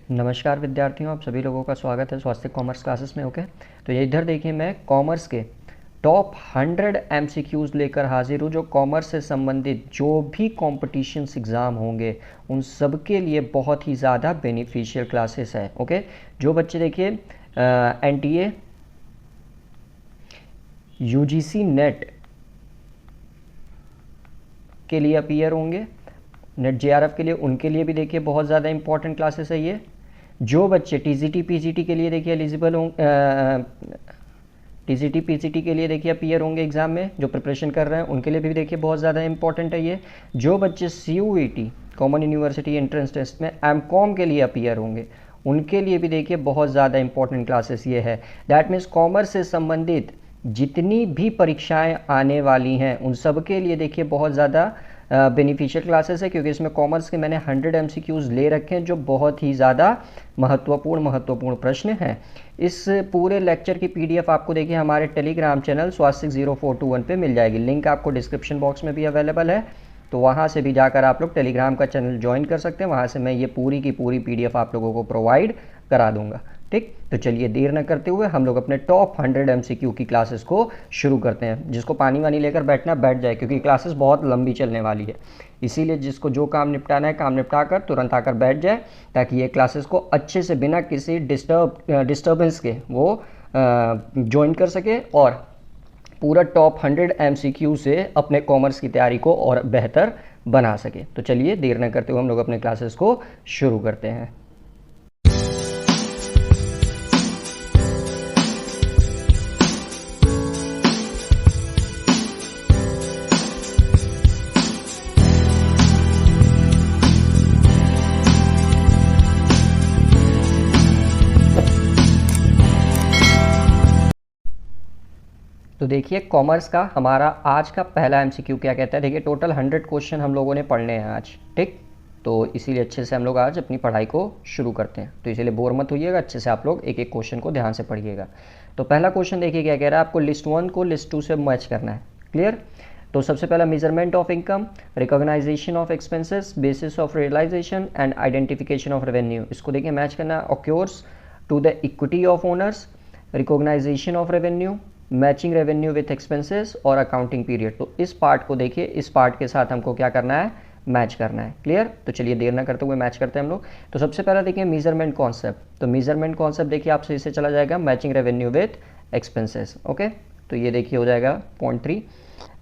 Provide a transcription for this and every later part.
नमस्कार विद्यार्थियों, आप सभी लोगों का स्वागत है स्वास्थ्य कॉमर्स क्लासेस में। ओके, तो ये इधर देखिए, मैं कॉमर्स के टॉप 100 एमसीक्यूज़ लेकर हाजिर हूँ जो कॉमर्स से संबंधित जो भी कॉम्पिटिशन्स एग्ज़ाम होंगे उन सब के लिए बहुत ही ज़्यादा बेनिफिशियल क्लासेस है। ओके, जो बच्चे देखिए एनटीए, यूजीसी नेट के लिए अपीयर होंगे, नेट जेआरएफ के लिए, उनके लिए भी देखिए बहुत ज़्यादा इंपॉर्टेंट क्लासेस है ये। जो बच्चे टीजीटी पीजीटी के लिए देखिए एलिजिबल हों, टीजीटी पीजीटी के लिए देखिए अपीयर होंगे एग्जाम में, जो प्रिपरेशन कर रहे हैं उनके लिए भी देखिए बहुत ज़्यादा इंपॉर्टेंट है ये। जो बच्चे CUET common university entrance test में एमकॉम के लिए अपीयर होंगे उनके लिए भी देखिए बहुत ज़्यादा इंपॉर्टेंट क्लासेस ये है। दैट मीन्स कॉमर्स से संबंधित जितनी भी परीक्षाएं आने वाली हैं उन सब के लिए देखिए बहुत ज़्यादा बेनिफिशियल क्लासेस है, क्योंकि इसमें कॉमर्स के मैंने 100 एमसीक्यूज़ ले रखे हैं जो बहुत ही ज़्यादा महत्वपूर्ण प्रश्न हैं। इस पूरे लेक्चर की पीडीएफ आपको देखिए हमारे टेलीग्राम चैनल स्वास्थ्य 0421 पे मिल जाएगी। लिंक आपको डिस्क्रिप्शन बॉक्स में भी अवेलेबल है, तो वहाँ से भी जाकर आप लोग टेलीग्राम का चैनल ज्वाइन कर सकते हैं। वहाँ से मैं ये पूरी की पूरी पीडीएफ आप लोगों को प्रोवाइड करा दूंगा। ठीक, तो चलिए देर न करते हुए हम लोग अपने टॉप 100 एमसीक्यू की क्लासेस को शुरू करते हैं। जिसको पानी वानी लेकर बैठना बैठ जाए, क्योंकि क्लासेस बहुत लंबी चलने वाली है। इसीलिए जिसको जो काम निपटाना है काम निपटा कर तुरंत आकर बैठ जाए, ताकि ये क्लासेस को अच्छे से बिना किसी डिस्टर्बेंस के वो ज्वाइन कर सके और पूरा टॉप 100 एमसीक्यू से अपने कॉमर्स की तैयारी को और बेहतर बना सके। तो चलिए देर न करते हुए हम लोग अपने क्लासेस को शुरू करते हैं। तो देखिए कॉमर्स का हमारा आज का पहला एमसीक्यू क्या कहता है। देखिए टोटल 100 क्वेश्चन हम लोगों ने पढ़ने हैं आज। ठीक, तो इसीलिए अच्छे से हम लोग आज अपनी पढ़ाई को शुरू करते हैं। तो इसीलिए बोर मत होइएगा, अच्छे से आप लोग एक एक क्वेश्चन को ध्यान से पढ़िएगा। तो पहला क्वेश्चन देखिए क्या कह रहा है, आपको लिस्ट 1 को लिस्ट 2 से मैच करना है। क्लियर? तो सबसे पहला measurement of income, recognisation of expenses, basis of realisation and identification of revenue. इसको देखिए मैच करना है। Occurs to the equity of owners, recognisation of revenue, matching revenue with expenses और अकाउंटिंग पीरियड। तो इस पार्ट को देखिए, इस पार्ट के साथ हमको क्या करना है, मैच करना है। क्लियर? तो चलिए देर ना करते हुए मैच करते हैं हम लोग। तो सबसे पहला देखिए मेजरमेंट कॉन्सेप्ट। तो मेजरमेंट कॉन्सेप्ट देखिए आपसे इससे चला जाएगा matching revenue with expenses. Okay, तो ये देखिए हो जाएगा पॉइंट 3।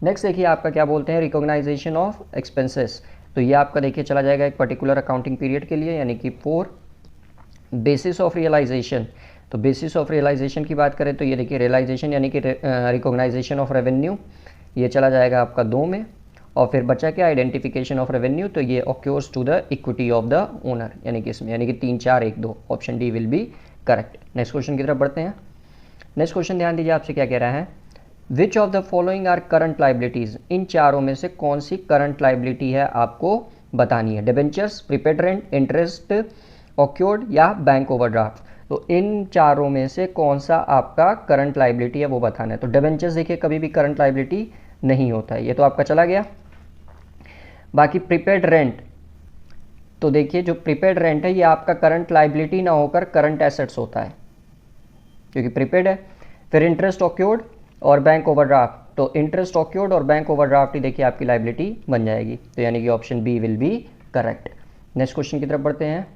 नेक्स्ट देखिए आपका क्या बोलते हैं, रिकॉग्नाइजेशन ऑफ एक्सपेंसेस। तो ये आपका देखिए चला जाएगा एक पर्टिकुलर अकाउंटिंग पीरियड के लिए, यानी कि 4। बेसिस ऑफ रियलाइजेशन, तो बेसिस ऑफ रियलाइजेशन की बात करें तो ये देखिए रियलाइजेशन यानी कि रिकॉग्नाइजेशन ऑफ रेवेन्यू, ये चला जाएगा आपका 2 में। और फिर बचा क्या, आइडेंटिफिकेशन ऑफ रेवेन्यू, तो ये occurs to the equity of the owner, यानी कि इसमें, यानी कि 3 4 1 2, option D will be correct. Next question की तरफ बढ़ते हैं। नेक्स्ट क्वेश्चन ध्यान दीजिए आपसे क्या कह रहा है, which of the following are current liabilities. इन चारों में से कौन सी करंट लाइबिलिटी है आपको बतानी है। डिबेंचर्स, प्रीपेड रेंट, इंटरेस्ट ऑक्योर्ड या बैंक ओवरड्राफ्ट। तो इन चारों में से कौन सा आपका करंट लाइबिलिटी है वो बताना है। तो डिबेंचर्स देखिए कभी भी करंट लाइबिलिटी नहीं होता है, ये तो आपका चला गया। बाकी प्रीपेड रेंट, तो देखिए जो प्रीपेड रेंट है ये आपका करंट लाइबिलिटी ना होकर करंट एसेट्स होता है, क्योंकि प्रीपेड है। फिर इंटरेस्ट ऑक्योर्ड और बैंक ओवरड्राफ्ट, तो इंटरेस्ट ऑक्योर्ड और बैंक ओवरड्राफ्ट ही देखिए आपकी लाइबिलिटी बन जाएगी। तो यानी कि option B will be correct. Next question की तरफ बढ़ते हैं।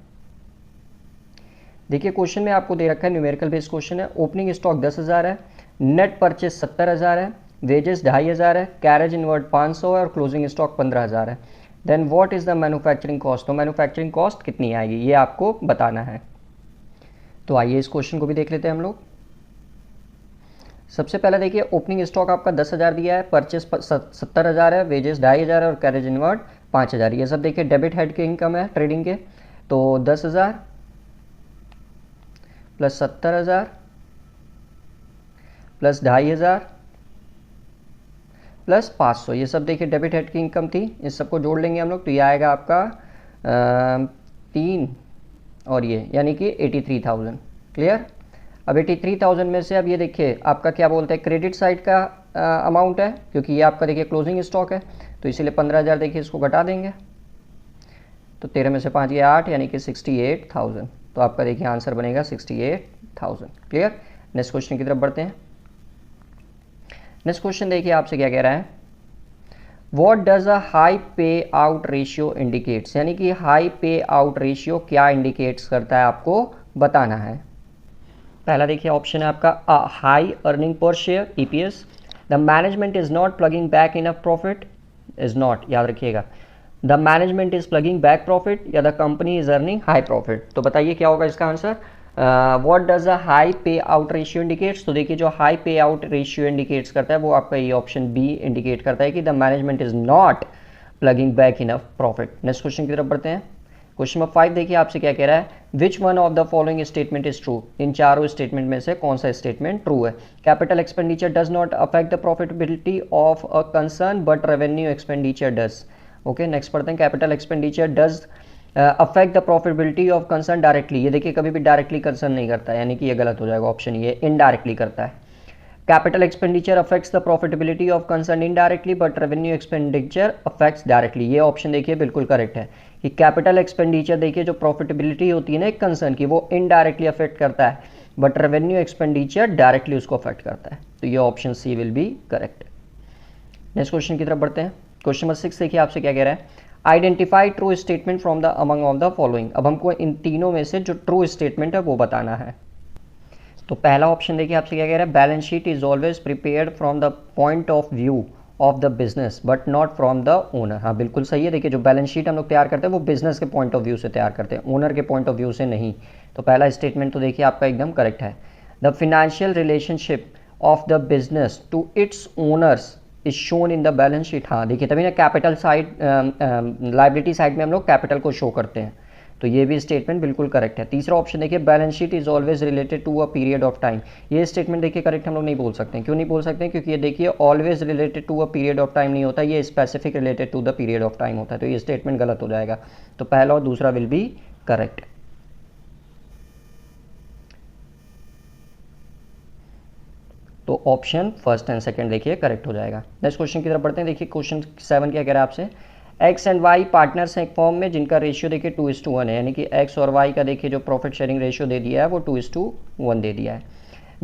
देखिए क्वेश्चन में आपको दे रखा है, न्यूमेरिकल बेस्ड क्वेश्चन है। ओपनिंग स्टॉक 10,000 है, नेट परचेस 70,000 है, वेजेस 2,500 है, कैरेज इनवर्ड 500 है और क्लोजिंग स्टॉक 15,000 है। Then what is the manufacturing cost. तो मैन्युफैक्चरिंग कॉस्ट कितनी आएगी ये आपको बताना है। तो आइए इस क्वेश्चन को भी देख लेते हैं हम लोग। सबसे पहले देखिए ओपनिंग स्टॉक आपका 10,000 दिया है, परचेस 70,000 है, वेजेस 2,500 है और कैरेज इनवर्ड 5,000। ये सब देखिए डेबिट हेड के इनकम है ट्रेडिंग के। तो 10,000 प्लस 70,000 प्लस 2,500 प्लस 500, ये सब देखिए डेबिट हेड की इनकम थी। इस सबको जोड़ लेंगे हम लोग तो ये आएगा आपका 3 और ये, यानी कि 83,000। क्लियर? अब 83,000 में से अब ये देखिए आपका क्या बोलते हैं, क्रेडिट साइड का अमाउंट है, क्योंकि ये आपका देखिए क्लोजिंग स्टॉक है, तो इसीलिए 15,000 देखिए इसको घटा देंगे। तो 13 में से 5 ये 8, यानी कि 68,000। तो आपका देखिए आंसर बनेगा 68,000। क्लियर। नेक्स्ट क्वेश्चन की तरफ बढ़ते हैं। नेक्स्ट क्वेश्चन देखिए आपसे क्या कह रहा है, what does a high payout ratio indicates, यानी कि हाई पे आउट रेशियो क्या इंडिकेट्स करता है आपको बताना है। पहला देखिए ऑप्शन है आपका high earning per share EPS, the management is not plugging back enough profit, is not, याद रखिएगा, the management is plugging back profit, या the company is earning high profit. तो बताइए क्या होगा इसका answer. What does a high payout ratio indicates, तो देखिए जो high payout ratio indicates करता है वो आपका ये ऑप्शन बी इंडिकेट करता है कि the management is not plugging back enough profit. Next question की तरफ बढ़ते हैं। क्वेश्चन नंबर 5 देखिए आपसे क्या कह रहा है, which one of the following statement is true, इन चारों स्टेटमेंट में से कौन सा स्टेटमेंट ट्रू है। Capital expenditure does not affect the profitability of a concern but revenue expenditure does. Okay, next पढ़ते हैं, capital expenditure does affect the profitability of concern directly, ये देखिए कभी भी डायरेक्टली कंसर्न नहीं करता है, यानी कि ये गलत हो जाएगा ऑप्शन, ये इनडायरेक्टली करता है। Capital expenditure affects the profitability of concern indirectly but revenue expenditure affects directly, ये ऑप्शन देखिए बिल्कुल करेक्ट है कि कैपिटल एक्सपेंडिचर देखिए जो प्रॉफिटेबिलिटी होती है ना एक कंसर्न की, वो इनडायरेक्टली अफेक्ट करता है, बट रेवेन्यू एक्सपेंडिचर डायरेक्टली उसको अफेक्ट करता है, तो ये option C will be correct. Next question की तरफ बढ़ते हैं। क्वेश्चन नंबर 6 देखिए आपसे क्या कह रहा है, identify true statement from the among of the following, अब हमको इन तीनों में से जो ट्रू स्टेटमेंट है वो बताना है। तो पहला ऑप्शन देखिए आपसे क्या कह रहा है, balance sheet is always prepared from the point of view of the business but not from the owner. हाँ बिल्कुल सही है, देखिए जो बैलेंस शीट हम लोग तैयार करते हैं वो बिजनेस के पॉइंट ऑफ व्यू से तैयार करते हैं, ओनर के पॉइंट ऑफ व्यू से नहीं। तो पहला स्टेटमेंट तो देखिए आपका एकदम करेक्ट है। The financial relationship of the business to its owners is shown in the balance sheet. हाँ देखिए तभी ना कैपिटल साइड, लाइबिलिटी साइड में हम लोग कैपिटल को शो करते हैं, तो ये भी स्टेटमेंट बिल्कुल करेक्ट है। तीसरा ऑप्शन देखिए, balance sheet is always related to a period of time, ये स्टेटमेंट देखिए करेक्ट हम लोग नहीं बोल सकते हैं। क्यों नहीं बोल सकते हैं, क्योंकि ये देखिए always related to a period of time नहीं होता, ये specific related to the period of time होता है, तो ये स्टेटमेंट गलत हो जाएगा। तो पहला और दूसरा विल बी करेक्ट। तो ऑप्शन फर्स्ट एंड सेकंड देखिए करेक्ट हो जाएगा। नेक्स्ट क्वेश्चन की तरफ बढ़ते हैं। देखिए क्वेश्चन 7 क्या कह रहा है आपसे, एक्स एंड वाई पार्टनर्स हैं एक फॉर्म में जिनका रेशियो देखिए 2:1 है, यानी कि एक्स और वाई का देखिए जो प्रॉफिट शेयरिंग रेशियो दे दिया है वो 2:1 दे दिया है।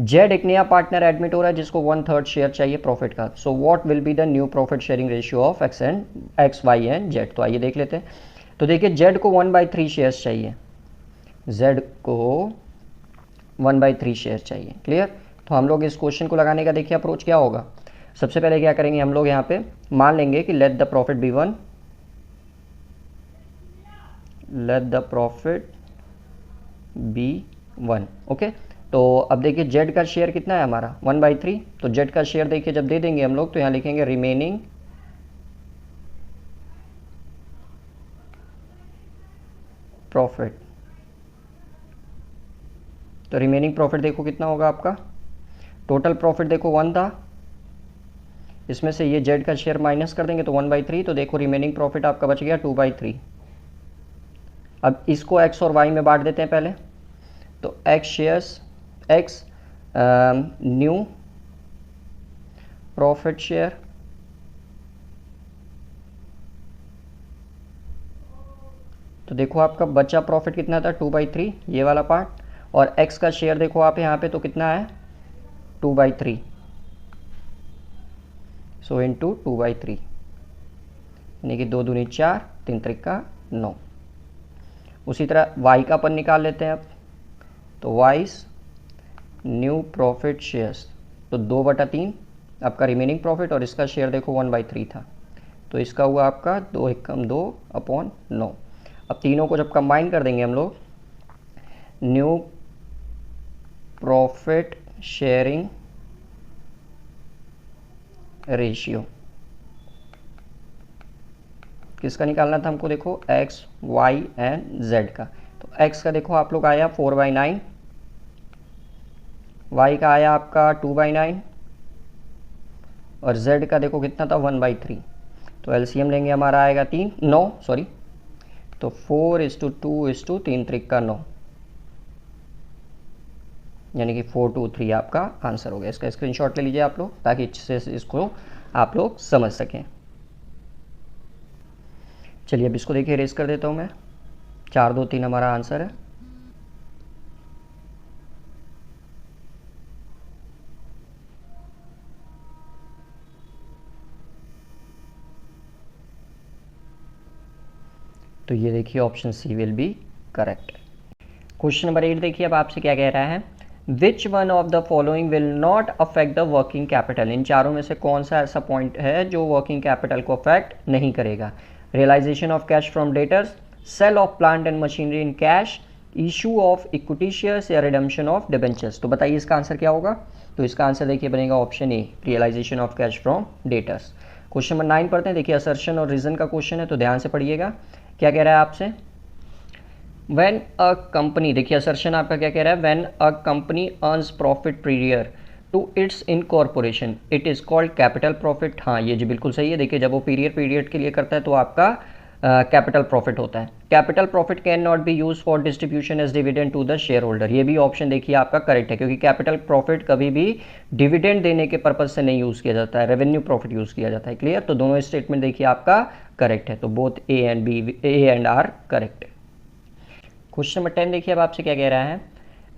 जेड एक नया पार्टनर एडमिट हो रहा है जिसको 1/3 शेयर चाहिए प्रॉफिट का, so what will be the new profit sharing ratio of X Y and Z. तो आइए देख लेते हैं। तो देखिए जेड को 1/3 शेयर्स चाहिए, जेड को 1/3 शेयर चाहिए। क्लियर। तो हम लोग इस क्वेश्चन को लगाने का देखिए अप्रोच क्या होगा। सबसे पहले क्या करेंगे हम लोग, यहाँ पे मान लेंगे कि let the profit be 1, let the profit be 1। Okay, तो अब देखिए जेड का शेयर कितना है हमारा 1/3, तो जेड का शेयर देखिए जब दे देंगे हम लोग तो यहाँ लिखेंगे रिमेनिंग प्रॉफिट। तो रिमेनिंग प्रॉफिट देखो कितना होगा आपका, टोटल प्रॉफिट देखो 1 था, इसमें से ये जेड का शेयर माइनस कर देंगे तो 1/3, तो देखो रिमेनिंग प्रॉफिट आपका बच गया 2/3। अब इसको एक्स और वाई में बांट देते हैं पहले, तो x shares x new profit share, तो देखो आपका बचा प्रॉफिट कितना था 2/3 ये वाला पार्ट, और एक्स का शेयर देखो आप यहाँ पे तो कितना है 2/3, सो इनटू 2/3, यानी कि 2 दूनी 4, 3 त्रिका 9। उसी तरह y का अपन निकाल लेते हैं अब, तो वाइस न्यू प्रॉफिट शेयर्स, तो 2/3 आपका रिमेनिंग प्रॉफिट, और इसका शेयर देखो 1/3 था, तो इसका हुआ आपका 2 एकम 2/9। अब तीनों को जब कंबाइन कर देंगे हम लोग, न्यू प्रॉफिट शेयरिंग रेशियो किसका निकालना था हमको, देखो एक्स वाई एंड जेड का। तो एक्स का देखो आप लोग आया 4/9, वाई का आया आपका 2/9, और जेड का देखो कितना था 1/3। तो एलसीएम लेंगे हमारा आएगा 9 सॉरी, तो 4:2:3 त्रिका 9, यानी कि 423 आपका आंसर हो गया। इसका स्क्रीनशॉट ले लीजिए आप लोग ताकि अच्छे से इसको आप लोग समझ सकें। चलिए अब इसको देखिए रेस कर देता हूँ मैं, 4 2 3 हमारा आंसर है। तो ये देखिए option C will be correct. Question number 8 देखिए अब आपसे क्या कह रहा है, which one of the following will not affect the working capital. इन चारों में से कौन सा ऐसा पॉइंट है जो वर्किंग कैपिटल को अफेक्ट नहीं करेगा। Realisation of cash from debtors, sale of plant and machinery in cash, issue of equity shares या रिडम्पशन ऑफ डिबेंचर्स। तो बताइए इसका आंसर क्या होगा। तो इसका आंसर देखिए बनेगा option A, realisation of cash from debtors. Question number 9 पढ़ते हैं। देखिए असर्शन और रीजन का क्वेश्चन है, तो ध्यान से पढ़िएगा। क्या कह रहा है आपसे, व्हेन अ कंपनी, देखिए असर्शन आपका क्या कह रहा है, when a company earns profit prior to its incorporation it is called capital profit. हाँ ये जी बिल्कुल सही है। देखिए जब वो पीरियड के लिए करता है तो आपका कैपिटल प्रॉफिट होता है। Capital profit can not be use for distribution as dividend to the share holder. ये भी ऑप्शन देखिए आपका करेक्ट है, क्योंकि कैपिटल प्रॉफिट कभी भी डिविडेंड देने के पर्पज से नहीं यूज़ किया जाता है, रेवेन्यू प्रॉफिट यूज़ किया जाता है। क्लियर। तो दोनों स्टेटमेंट देखिए आपका करेक्ट है, तो both A and R correct है। क्वेश्चन नंबर 10 देखिए अब आपसे क्या कह रहा है,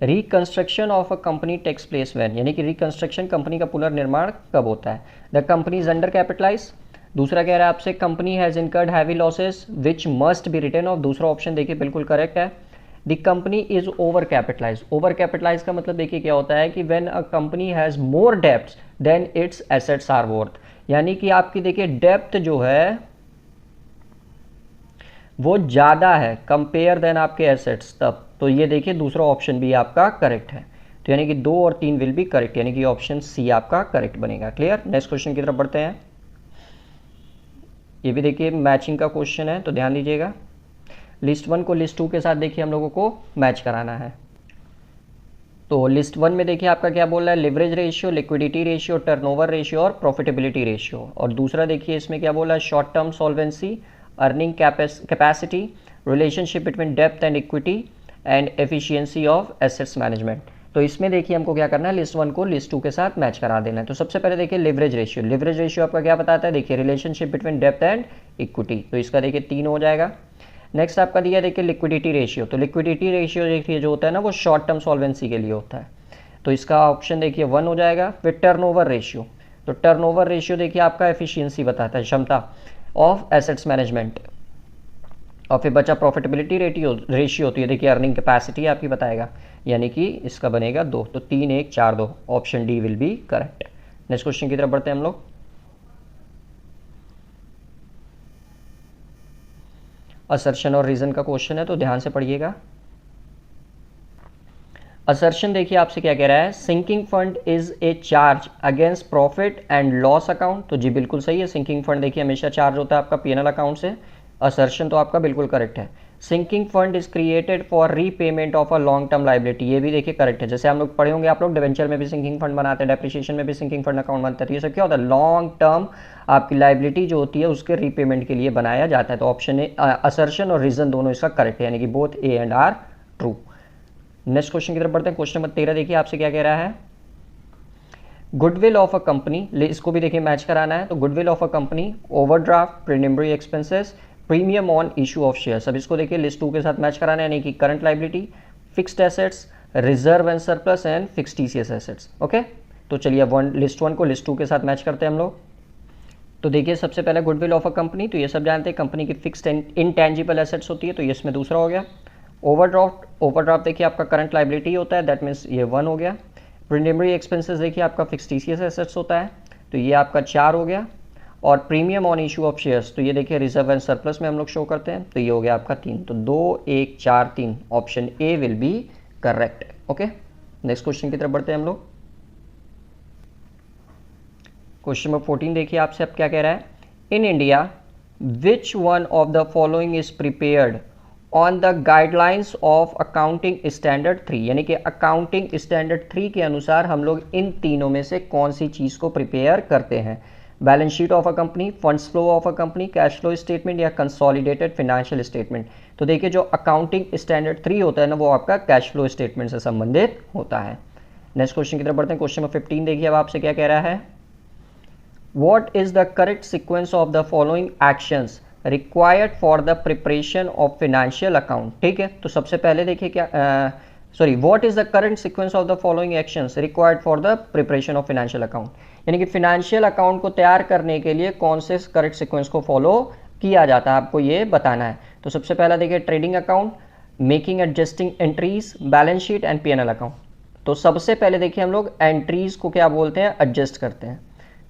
reconstruction of a company takes place when, यानी कि रिकंस्ट्रक्शन कंपनी का पुनर्निर्माण कब होता है। The company is under capitalise. दूसरा कह रहा है आपसे, company has incurred heavy losses which must be written off. दूसरा ऑप्शन देखिए बिल्कुल करेक्ट है। The company is over capitalise. Over capitalise का मतलब देखिए क्या होता है कि when a company has more debts than its assets are worth, यानी कि आपकी देखिए डेप्थ जो है वो ज़्यादा है कंपेयर देन आपके एसेट्स तब। तो ये देखिए दूसरा ऑप्शन भी आपका करेक्ट है। तो यानी कि 2 और 3 विल बी करेक्ट, यानी कि ऑप्शन सी आपका करेक्ट बनेगा। क्लियर। नेक्स्ट क्वेश्चन की तरफ बढ़ते हैं। ये भी देखिए मैचिंग का क्वेश्चन है, तो ध्यान दीजिएगा। लिस्ट 1 को लिस्ट 2 के साथ देखिए हम लोगों को मैच कराना है। तो लिस्ट 1 में देखिए आपका क्या बोल रहा है, leverage ratio, liquidity ratio, turnover ratio और प्रॉफिटेबिलिटी रेशियो। और दूसरा देखिए इसमें क्या बोला है, short term solvency, earning capacity, relationship between depth and equity and efficiency of assets management. तो इसमें देखिए हमको क्या करना है, लिस्ट 1 को लिस्ट 2 के साथ मैच करा देना है। तो सबसे पहले देखिए लिवरेज रेशियो। लिवरेज रेशियो आपका क्या बताता है, देखिए relationship between depth and equity, तो इसका देखिए 3 हो जाएगा। नेक्स्ट आपका दिया देखिए लिक्विडिटी रेशियो। तो लिक्विडिटी रेशियो देखिए जो होता है ना वो शॉर्ट टर्म सॉल्वेंसी के लिए होता है, तो इसका ऑप्शन देखिए 1 हो जाएगा। फिर टर्नओवर रेशियो, तो टर्नओवर रेशियो देखिए आपका एफिशिएंसी बताता है, क्षमता ऑफ एसेट्स मैनेजमेंट। और फिर बचा प्रॉफिटेबिलिटी रेशियो, तो ये देखिए अर्निंग कैपेसिटी आपकी बताएगा, यानी कि इसका बनेगा 2। तो 3 1 4 2, option D will be correct. Next question की तरफ बढ़ते हैं हम लोग। असर्शन और रीजन का क्वेश्चन है, तो ध्यान से पढ़िएगा। असर्शन देखिए आपसे क्या कह रहा है, sinking fund is a charge against profit and loss account. तो जी बिल्कुल सही है, सिंकिंग फंड देखिए हमेशा चार्ज होता है आपका पीएनएल अकाउंट से। असर्शन तो आपका बिल्कुल करेक्ट है। Sinking fund is created for repayment of a long term liability, ये भी देखिए करेक्ट है। जैसे हम लोग पढ़े होंगे आप लोग, डिवेंचर में भी सिंकिंग फंड बनाते हैं, डेप्रिसिएशन में भी सिंकिंग फंड अकाउंट बनता है। तो ये सब क्या होता है, लॉन्ग टर्म आपकी लाइबिलिटी जो होती है उसके रीपेमेंट के लिए बनाया जाता है। तो ऑप्शन ए, असर्शन और रीजन दोनों इसका करेक्ट है, यानी कि both A and R true. Next question की तरफ बढ़ते हैं। क्वेश्चन नंबर 13 देखिए आपसे क्या कह रहा है, गुडविल ऑफ अ कंपनी, इसको भी देखिए मैच कराना है। तो goodwill of a company, overdraft, preliminary expenses, premium on issue of share, सब इसको देखिए लिस्ट 2 के साथ मैच कराना है, यानी कि current liability, fixed assets, reserve and surplus and fixed TCS assets. Okay, तो चलिए लिस्ट 1 को लिस्ट 2 के साथ मैच करते हैं हम लोग। तो देखिए सबसे पहले गुडविल ऑफ अ कंपनी, तो ये सब जानते हैं कंपनी की फिक्स्ड एंड इनटेंजिबल एसेट्स होती है, तो ये इसमें दूसरा हो गया। ओवरड्राफ्ट देखिए आपका करंट लाइबिलिटी होता है, दैट मीन्स ये 1 हो गया। प्रीलिमिनरी एक्सपेंसेस देखिए आपका फिक्स्ड टीसीएस एसेट्स होता है, तो ये आपका 4 हो गया। और premium on issue of shares, तो ये देखिए रिजर्व एंड सरप्लस में हम लोग शो करते हैं, तो ये हो गया आपका 3। तो 2 1 4 3, option A will be correct. Okay, next question की तरफ बढ़ते हैं हम लोग। क्वेश्चन नंबर 14 देखिए आपसे अब क्या कह रहा है, in India which one of the following is prepared on the guidelines of accounting standard 3, यानी कि अकाउंटिंग स्टैंडर्ड 3 के अनुसार हम लोग इन तीनों में से कौन सी चीज़ को प्रिपेयर करते हैं। Balance sheet of a company, funds flow of a company, cash flow statement या कंसोलिडेटेड फाइनेंशियल स्टेटमेंट। तो देखिए जो अकाउंटिंग स्टैंडर्ड 3 होता है ना वो आपका कैश फ्लो स्टेटमेंट से संबंधित होता है। नेक्स्ट क्वेश्चन की तरफ बढ़ते हैं। क्वेश्चन नंबर 15 देखिए अब आपसे क्या कह रहा है, what is the correct sequence of the following actions required for the preparation of financial account. ठीक है, तो सबसे पहले देखिए क्या what is the current sequence of the following actions required for the preparation of financial account, यानी कि financial account को तैयार करने के लिए कौन से करेक्ट सीक्वेंस को फॉलो किया जाता है, आपको ये बताना है। तो सबसे पहला देखिए trading account, making adjusting entries, balance sheet and P&L account. तो सबसे पहले देखिए हम लोग एंट्रीज को क्या बोलते हैं, एडजस्ट करते हैं,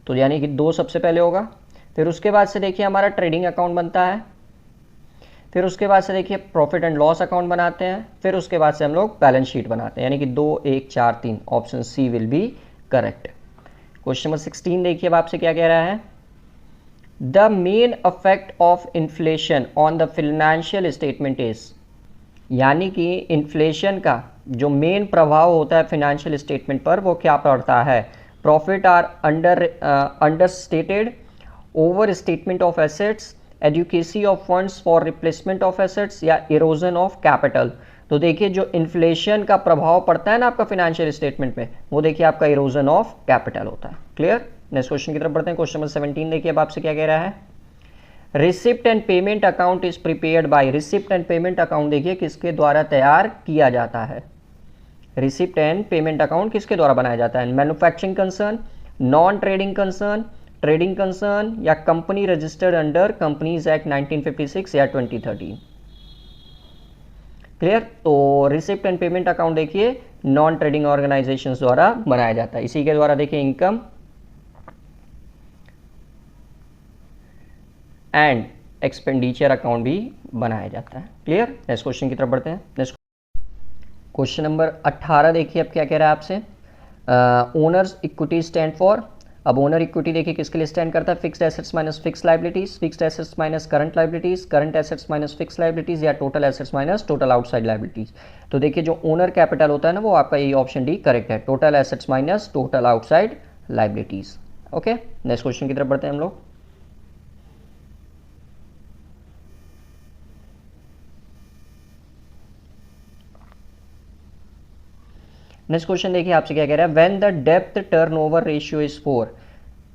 तो यानी कि 2 सबसे पहले होगा। फिर उसके बाद से देखिए हमारा ट्रेडिंग अकाउंट बनता है, फिर उसके बाद से देखिए प्रॉफिट एंड लॉस अकाउंट बनाते हैं, फिर उसके बाद से हम लोग बैलेंस शीट बनाते हैं, यानी कि 2 1 4 3, option C will be correct. Question number 16 देखिए अब आपसे क्या कह रहा है, the main effect of inflation on the financial statement is, यानी कि इन्फ्लेशन का जो मेन प्रभाव होता है फाइनेंशियल स्टेटमेंट पर वो क्या पड़ता है, profit are under stated, over statement of assets, adequacy of funds for replacement of assets, या इरोजन ऑफ कैपिटल। तो देखिए जो इन्फ्लेशन का प्रभाव पड़ता है ना आपका फाइनेंशियल स्टेटमेंट पे, वो देखिए आपका इरोजन ऑफ कैपिटल होता है। क्लियर। नेक्स्ट क्वेश्चन की तरफ बढ़ते हैं। क्वेश्चन नंबर 17 देखिए अब आपसे क्या कह रहा है, receipt and payment account is prepared by, receipt and payment account देखिए किसके द्वारा तैयार किया जाता है, रिसिप्ट एंड पेमेंट अकाउंट किसके द्वारा बनाया जाता है, manufacturing concern, non trading concern, trading concern, या company registered under Companies Act 1956 या 2013। क्लियर। तो रिसिप्ट एंड पेमेंट अकाउंट देखिए नॉन ट्रेडिंग ऑर्गेनाइजेशंस द्वारा बनाया जाता है, इसी के द्वारा देखिए इनकम एंड एक्सपेंडिचर अकाउंट भी बनाया जाता है। क्लियर। नेक्स्ट क्वेश्चन की तरफ बढ़ते हैं। नेक्स्ट क्वेश्चन नंबर 18 देखिए अब क्या कह रहा है आपसे, ओनर्स इक्विटी स्टैंड फॉर। अब ओनर इक्विटी देखिए किसके लिए स्टैंड करता है, fixed assets minus fixed liabilities, fixed assets minus current liabilities, current assets minus fixed liabilities, या total assets minus total outside liabilities. तो देखिए जो ओनर कैपिटल होता है ना वो आपका ये ऑप्शन डी करेक्ट है, total assets minus total outside liabilities. Okay. Next question की तरफ बढ़ते हैं हम लोग। नेक्स्ट क्वेश्चन देखिए आपसे क्या कह रहा है, व्हेन द डेब्ट टर्नओवर रेशियो इज 4,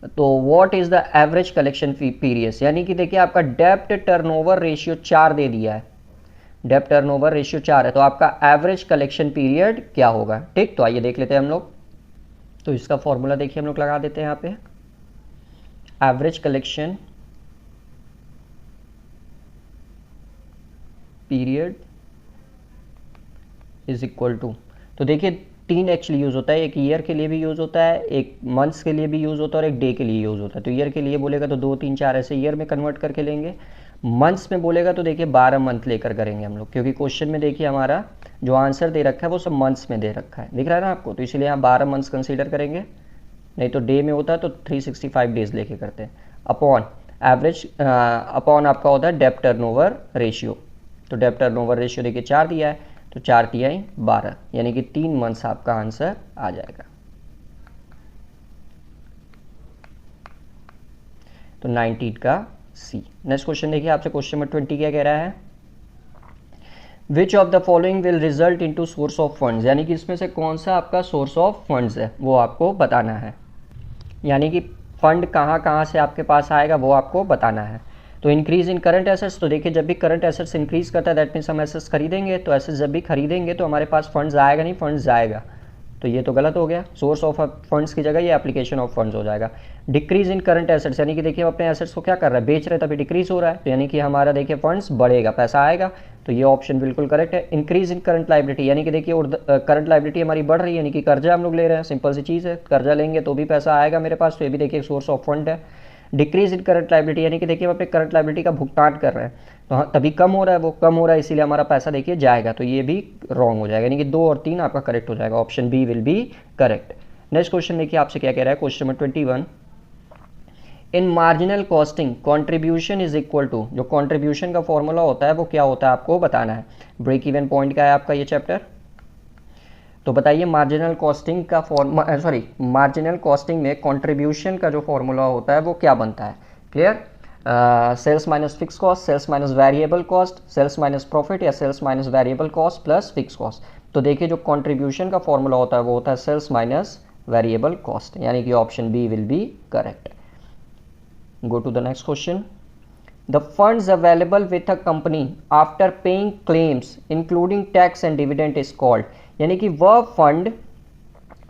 तो what is the average collection period, यानी कि देखिए आपका डेब्ट टर्नओवर रेशियो 4 दे दिया है, डेब्ट टर्नओवर रेशियो 4 है, तो आपका एवरेज कलेक्शन पीरियड क्या होगा। ठीक, तो आइए देख लेते हैं हम लोग। तो इसका फॉर्मूला देखिए हम लोग लगा देते हैं यहाँ पे, average collection period is equal to, तो देखिए 3 एक्चुअली यूज़ होता है, एक ईयर के लिए भी यूज़ होता है, एक मंथ्स के लिए भी यूज़ होता है और एक डे के लिए यूज़ होता है। तो ईयर के लिए बोलेगा तो 2 3 4 ऐसे ईयर में कन्वर्ट करके लेंगे, मंथ्स में बोलेगा तो देखिए 12 मंथ लेकर करेंगे हम लोग, क्योंकि क्वेश्चन में देखिए हमारा जो आंसर दे रखा है वो सब मंथ्स में दे रखा है, दिख रहा है ना आपको, तो इसलिए यहाँ 12 मंथ्स कंसिडर करेंगे, नहीं तो डे में होता है तो 365 डेज लेके करते हैं, अपॉन एवरेज, अपॉन आपका होता है डेब्ट टर्नओवर रेशियो। तो डेब्ट टर्नओवर रेशियो देखिए 4 दिया है, तो 4 तिहाई 12, यानी कि 3 मंथ्स आपका आंसर आ जाएगा। तो 19 का सी। नेक्स्ट क्वेश्चन देखिए आपसे क्वेश्चन नंबर 20 क्या कह रहा है, which of the following will result into source of funds, यानी कि इसमें से कौन सा आपका सोर्स ऑफ फंड्स है वो आपको बताना है, यानी कि फंड कहाँ कहाँ से आपके पास आएगा वो आपको बताना है। तो इंक्रीज इन करंट एसेट्स, तो देखिए जब भी करंट एसेट्स इंक्रीज करता है दैट मीन्स हम एसेट्स खरीदेंगे, तो एसेट्स जब भी खरीदेंगे तो हमारे पास फंड्स आएगा नहीं, फंड्स जाएगा, तो ये तो गलत हो गया, सोर्स ऑफ फंड्स की जगह ये एप्लीकेशन ऑफ फंड्स हो जाएगा। डिक्रीज इन करंट एसेट्स, यानी कि देखिए हम अपने एसेट्स को क्या कर रहा है, बेच रहे हैं तभी डिक्रीज हो रहा है, तो यानी कि हमारा देखिए फंड्स बढ़ेगा, पैसा आएगा, तो ये ऑप्शन बिल्कुल करेक्ट है। इंक्रीज इन करंट लाइबिलिटी, यानी कि देखिए करंट लाइबिलिटी हमारी बढ़ रही है, यानी कि कर्जा हम लोग ले रहे हैं, सिंपल सी चीज़ है, कर्जा लेंगे तो भी पैसा आएगा मेरे पास, तो ये भी देखिए सोर्स ऑफ फंड है। डिक्रीज इन करंट लाइबिलिटी, यानी कि देखिए हम अपने करंट लाइबिलिटी का भुगतान कर रहे हैं, तो हाँ तभी कम हो रहा है, वो कम हो रहा है इसीलिए हमारा पैसा देखिए जाएगा, तो ये भी रॉन्ग हो जाएगा, यानी कि 2 और 3 आपका करेक्ट हो जाएगा, option B will be correct. Next question देखिए आपसे क्या कह रहा है, question number 21, in marginal costing contribution is equal to, जो कॉन्ट्रीब्यूशन का फॉर्मूला होता है वो क्या होता है आपको बताना है। ब्रेक इवन पॉइंट का है आपका ये चैप्टर, तो बताइए मार्जिनल कॉस्टिंग का मार्जिनल कॉस्टिंग में कंट्रीब्यूशन का जो फॉर्मूला होता है वो क्या बनता है। Clear. Sales minus fix cost, sales minus variable cost, sales minus profit, या sales minus variable cost plus fix cost. तो देखिए जो कंट्रीब्यूशन का फॉर्मूला होता है वो होता है सेल्स माइनस वेरिएबल कॉस्ट, यानी कि option B will be correct. Go to the next question, the funds available with a company after paying claims including tax and dividend is called, यानी कि वह फंड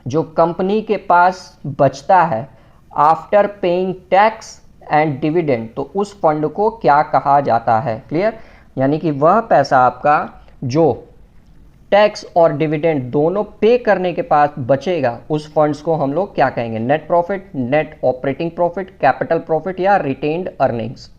जो कंपनी के पास बचता है after paying tax and dividend, तो उस fund को क्या कहा जाता है? क्लियर, यानी कि वह पैसा आपका जो टैक्स और डिविडेंड दोनों पे करने के बाद बचेगा, उस फंड्स को हम लोग क्या कहेंगे? Net profit, net operating profit, capital profit या रिटेन्ड अर्निंग्स।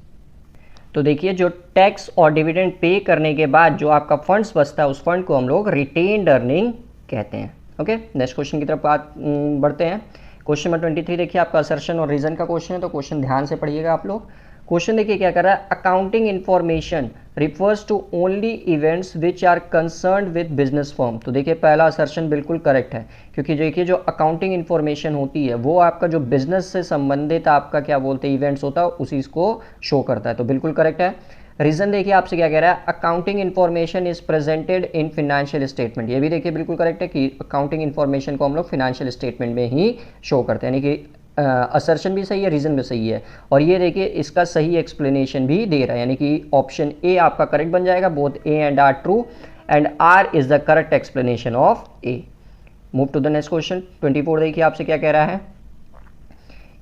तो देखिए, जो टैक्स और डिविडेंड पे करने के बाद जो आपका फंड्स बचता है, उस फंड को हम लोग रिटेन्ड अर्निंग कहते हैं। ओके, नेक्स्ट क्वेश्चन की तरफ बात बढ़ते हैं। क्वेश्चन नंबर 23 देखिए, आपका असर्शन और रीजन का क्वेश्चन है, तो क्वेश्चन ध्यान से पढ़िएगा आप लोग। क्वेश्चन देखिए क्या कर रहा है, accounting information refers to only events which are concern with business firm. तो देखिए पहला असर्शन बिल्कुल करेक्ट है, क्योंकि देखिए जो अकाउंटिंग इंफॉर्मेशन होती है वो आपका जो बिजनेस से संबंधित आपका क्या बोलते हैं इवेंट्स होता है उसी को शो करता है, तो बिल्कुल करेक्ट है। रीजन देखिए आपसे क्या कह रहा है, accounting information is presented in financial statement. ये भी देखिए बिल्कुल करेक्ट है कि अकाउंटिंग इन्फॉर्मेशन को हम लोग फिनेंशियल स्टेटमेंट में ही शो करते हैं, यानी कि असर्शन भी सही है, रीजन भी सही है। और ये देखिए इसका सही एक्सप्लेनेशन भी दे रहा है, यानी कि ऑप्शन ए आपका करेक्ट बन जाएगा। Both A and R true and R is the correct explanation of A. Move to the next question 24 देखिए आपसे क्या कह रहा है,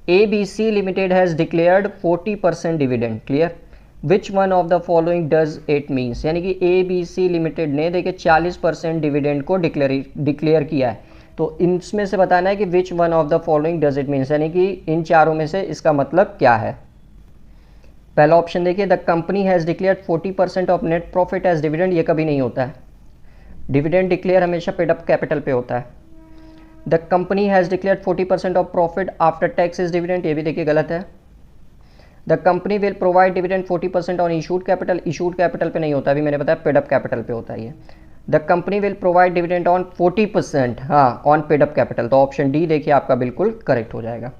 ABC limited has declared 40% dividend. Clear, which one of the following does it means, यानी कि ABC limited ने देखिए 40% डिविडेंड को डिक्लेयर किया है, तो इनमें से बताना है कि which one of the following does it means, यानी कि इन चारों में से इसका मतलब क्या है। पहला ऑप्शन देखिए, the company has declared 40% of net profit as dividend. ये कभी नहीं होता है, डिविडेंड डिक्लेयर हमेशा पेड अप कैपिटल पे होता है। The company has declared 40% of profit after tax is dividend, ये भी देखिए गलत है। The company will provide dividend 40% on issued capital, issued capital पे नहीं होता, अभी मैंने बताया पेड अप कैपिटल पे होता है ये। The company will provide dividend on 40%, हाँ, ऑन पेड अप कैपिटल, तो ऑप्शन डी देखिए आपका बिल्कुल करेक्ट हो जाएगा।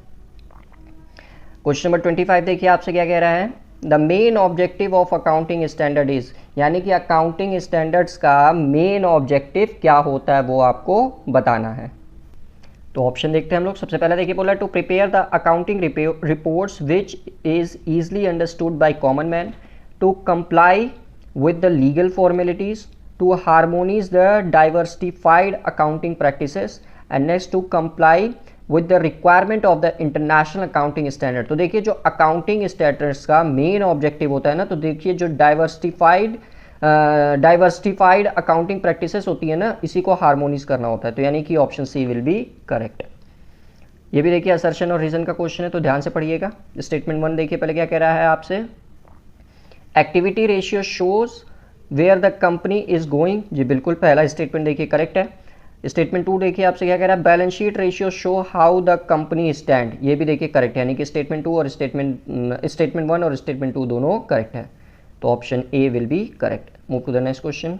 क्वेश्चन नंबर 25 देखिए आपसे क्या कह रहा है, the main objective of accounting standard is, यानी कि अकाउंटिंग स्टैंडर्ड्स का मेन ऑब्जेक्टिव क्या होता है वो आपको बताना है। तो ऑप्शन देखते हैं हम लोग। सबसे पहले देखिए बोला, to prepare the accounting reports which is easily understood by common man, to comply with the legal formalities, to harmonize the diversified accounting practices, and next to comply with the requirement of the international accounting standard। तो देखिए जो accounting standards का main objective होता है ना, तो देखिए जो डाइवर्सिफाइड अकाउंटिंग प्रैक्टिसेस होती है ना, इसी को हार्मोनाइज करना होता है, तो यानी कि option C will be correct. ये भी देखिए असर्शन और रीजन का क्वेश्चन है, तो ध्यान से पढ़िएगा। स्टेटमेंट 1 देखिए पहले क्या कह रहा है आपसे, activity ratio shows where the company is going, जी बिल्कुल पहला स्टेटमेंट देखिए करेक्ट है। स्टेटमेंट 2 देखिए आपसे क्या कह रहा है, balance sheet ratio show how the company stand, ये भी देखिए करेक्ट है, यानी कि स्टेटमेंट 2 और स्टेटमेंट 1 और स्टेटमेंट 2 दोनों करेक्ट है, तो option A will be correct. Move to the next question.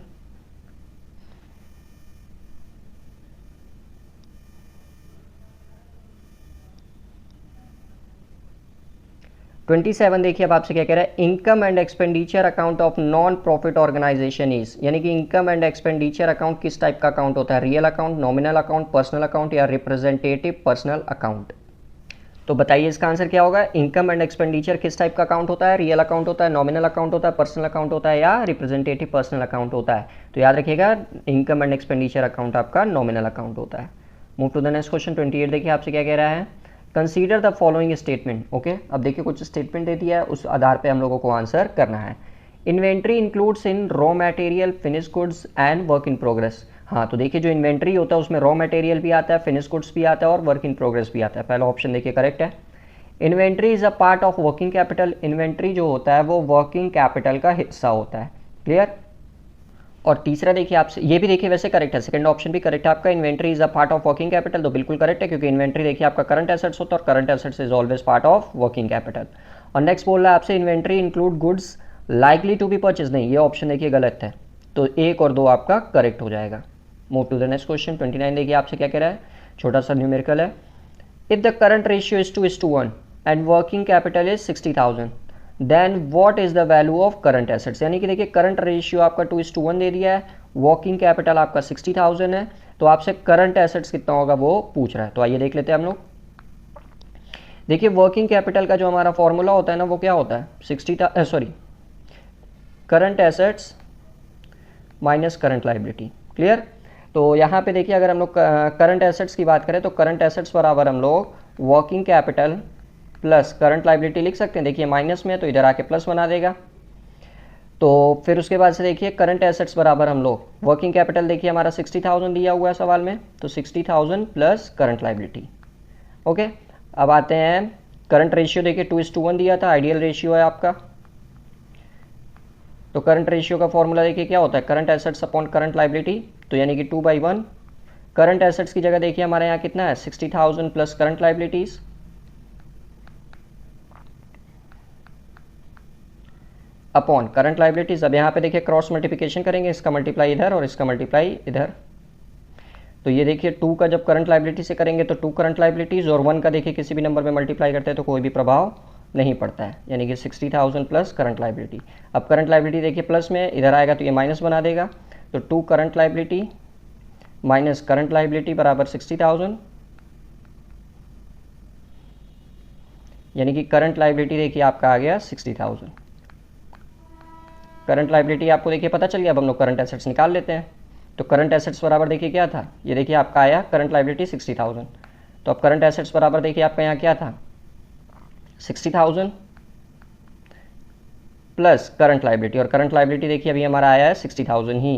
Twenty 27 देखिए अब आपसे क्या कह रहा है, income and expenditure account of non profit organisation is, यानी कि इनकम एंड एक्सपेंडिचर अकाउंट किस टाइप का अकाउंट होता है, real account, nominal account, personal account या रिप्रेजेंटेटिव पर्सनल अकाउंट। तो बताइए इसका आंसर क्या होगा, इनकम एंड एक्सपेंडिचर किस टाइप का अकाउंट होता है, रियल अकाउंट होता है, नॉमिनल अकाउंट होता है, पर्सनल अकाउंट होता है या रिप्रेजेंटेटिव पर्सनल अकाउंट होता है। तो याद रखिएगा इनकम एंड एक्सपेंडिचर अकाउंट आपका नॉमिनल अकाउंट होता है। Move to the next question 28 देखिए आपसे क्या कह रहा है, consider the following statement. Okay, अब देखिए कुछ स्टेटमेंट दे दिया है, उस आधार पे हम लोगों को आंसर करना है। Inventory includes in raw material, finish goods and work in progress. हाँ, तो देखिए जो इन्वेंट्री होता है उसमें रॉ मटेरियल भी आता है, फिनिश गुड्स भी आता है और वर्क इन प्रोग्रेस भी आता है। पहला ऑप्शन देखिए करेक्ट है। Inventory is a part of working capital, inventory जो होता है वो वर्किंग कैपिटल का हिस्सा होता है। क्लियर। और तीसरा देखिए आपसे, ये भी देखिए वैसे करेक्ट है, सेकंड ऑप्शन भी करेक्ट है आपका, inventory is a part of working capital, तो बिल्कुल करेक्ट है, क्योंकि इन्वेंट्री देखिए आपका करंट एसेट्स होता है और current assets is always part of working capital. और नेक्स्ट बोल रहा है आपसे, inventory include goods likely to be purchase, नहीं, ये ऑप्शन देखिए गलत है, तो 1 और 2 आपका करेक्ट हो जाएगा। Move to the next question 29 देखिए आपसे क्या कह रहा है, छोटा सा न्यूमेरिकल है। If the current ratio is 2:1 and working capital is 60,000, then what is the value of current assets, यानी कि देखिए करंट रेशियो आपका 2:1 दे दिया है, वर्किंग कैपिटल आपका 60,000 है, तो आपसे करंट एसेट्स कितना होगा वो पूछ रहा है। तो आइए देख लेते हैं हम लोग। देखिए वर्किंग कैपिटल का जो हमारा फॉर्मूला होता है ना, वो क्या होता है, current assets minus current liability. Clear. तो यहाँ पे देखिए अगर हम लोग करंट एसेट्स की बात करें तो करंट एसेट्स बराबर हम लोग working capital plus current liability लिख सकते हैं, देखिए माइनस में है तो इधर आके प्लस बना देगा। तो फिर उसके बाद से देखिए करंट एसेट्स बराबर हम लोग वर्किंग कैपिटल, देखिए हमारा 60,000 दिया हुआ है सवाल में, तो 60,000 प्लस करंट लाइबिलिटी। ओके, अब आते हैं करंट रेशियो, देखिए 2:1 दिया था, आइडियल रेशियो है आपका। तो करंट रेशियो का फॉर्मूला देखिए क्या होता है, current assets upon current liability, तो यानी कि 2/1। करंट एसेट्स की जगह देखिए हमारे यहाँ कितना है, 60,000 plus current liabilities upon current liabilities. अब यहाँ पे देखिए क्रॉस मल्टीप्लिकेशन करेंगे, इसका मल्टीप्लाई इधर और इसका मल्टीप्लाई इधर। तो ये देखिए 2 का जब करंट लाइबिलिटी से करेंगे तो 2 करंट लाइबिलिटीज, और 1 का देखिए किसी भी नंबर में मल्टीप्लाई करते हैं तो कोई भी प्रभाव नहीं पड़ता है, यानी कि 60,000 प्लस करंट लाइबिलिटी। अब करंट लाइबिलिटी देखिए प्लस में इधर आएगा तो ये माइनस बना देगा, तो 2 current liability minus current liability बराबर 60,000, यानी कि करंट लाइबिलिटी देखिए आपका आ गया 60,000। करंट लाइबिलिटी आपको देखिए पता चल गया। अब हम लोग करंट एसेट्स निकाल लेते हैं। तो करंट एसेट्स बराबर देखिए क्या था, ये देखिए आपका आया करंट लाइबिलिटी 60,000। तो अब करंट एसेट्स बराबर देखिए आपका यहाँ क्या था, 60,000 प्लस करंट लाइबिलिटी, और करंट लाइबिलिटी देखिए अभी हमारा आया है 60,000 ही,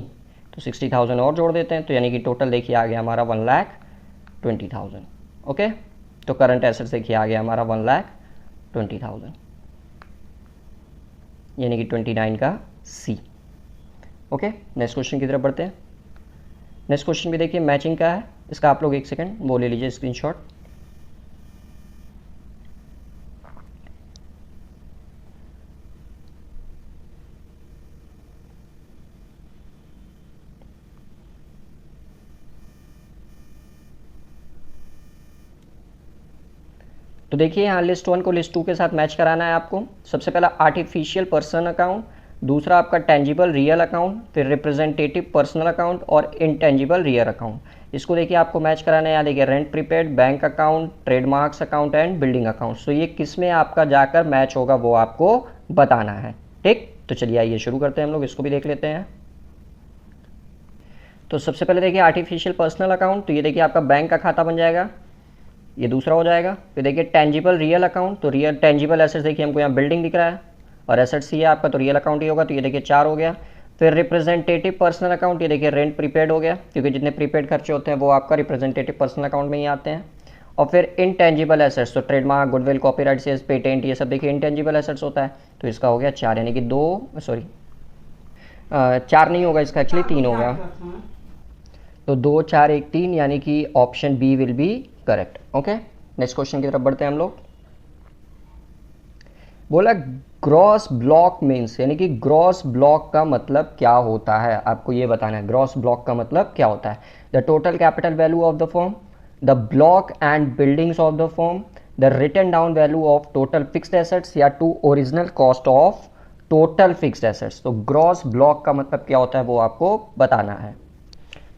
तो 60,000 और जोड़ देते हैं, तो यानी कि टोटल देखिए आ गया हमारा 1,20,000। ओके, तो करंट एसेट्स देखिए आ गया हमारा 1,20,000, यानी कि 29 का सी। ओके, नेक्स्ट क्वेश्चन की तरफ बढ़ते हैं। नेक्स्ट क्वेश्चन भी देखिए मैचिंग का है, इसका आप लोग एक सेकंड वो ले लीजिए स्क्रीनशॉट। तो देखिए यहाँ लिस्ट 1 को लिस्ट 2 के साथ मैच कराना है आपको। सबसे पहला आर्टिफिशियल पर्सन अकाउंट, दूसरा आपका टेंजिबल रियल अकाउंट, फिर रिप्रेजेंटेटिव पर्सनल अकाउंट और इनटेंजिबल रियल अकाउंट। इसको देखिए आपको मैच कराना है। यहाँ देखिए rent prepaid, bank account, trademarks account and building account. तो ये किस में आपका जाकर मैच होगा वो आपको बताना है, ठीक। तो चलिए आइए शुरू करते हैं, हम लोग इसको भी देख लेते हैं। तो सबसे पहले देखिए आर्टिफिशियल पर्सनल अकाउंट, तो ये देखिए आपका बैंक का खाता बन जाएगा, ये दूसरा हो जाएगा। फिर देखिए टेंजिबल रियल अकाउंट, तो रियल टेंजिबल एसेट्स देखिए हमको यहाँ बिल्डिंग दिख रहा है और एसेट्स ही है आपका, तो रियल अकाउंट ही होगा, तो ये देखिए 4 हो गया। फिर रिप्रेजेंटेटिव पर्सनल अकाउंट, ये देखिए रेंट प्रीपेड हो गया, क्योंकि जितने प्रीपेड खर्चे होते हैं वो आपका रिप्रेजेंटेटिव पर्सनल अकाउंट में ही आते हैं। और फिर इनटेंजिबल एसेट्स, तो trademark, goodwill, copyright sales, patent, ये सब देखिए इनटेंजिबल एसेट्स होता है, तो इसका हो गया 4, यानी कि 4 नहीं होगा इसका, एक्चुअली 3 होगा। तो 2, 4, 1, 3, यानी कि option B will be correct. Okay, next question की तरफ बढ़ते हैं हम लोग। बोला ग्रॉस ब्लॉक मीन्स, यानी कि ग्रॉस ब्लॉक का मतलब क्या होता है, आपको ये बताना है। ग्रॉस ब्लॉक का मतलब क्या होता है, the total capital value of the firm, the block and buildings of the firm, the written down value of total fixed assets, या to original cost of total fixed assets. तो gross block का मतलब क्या होता है वो आपको बताना है।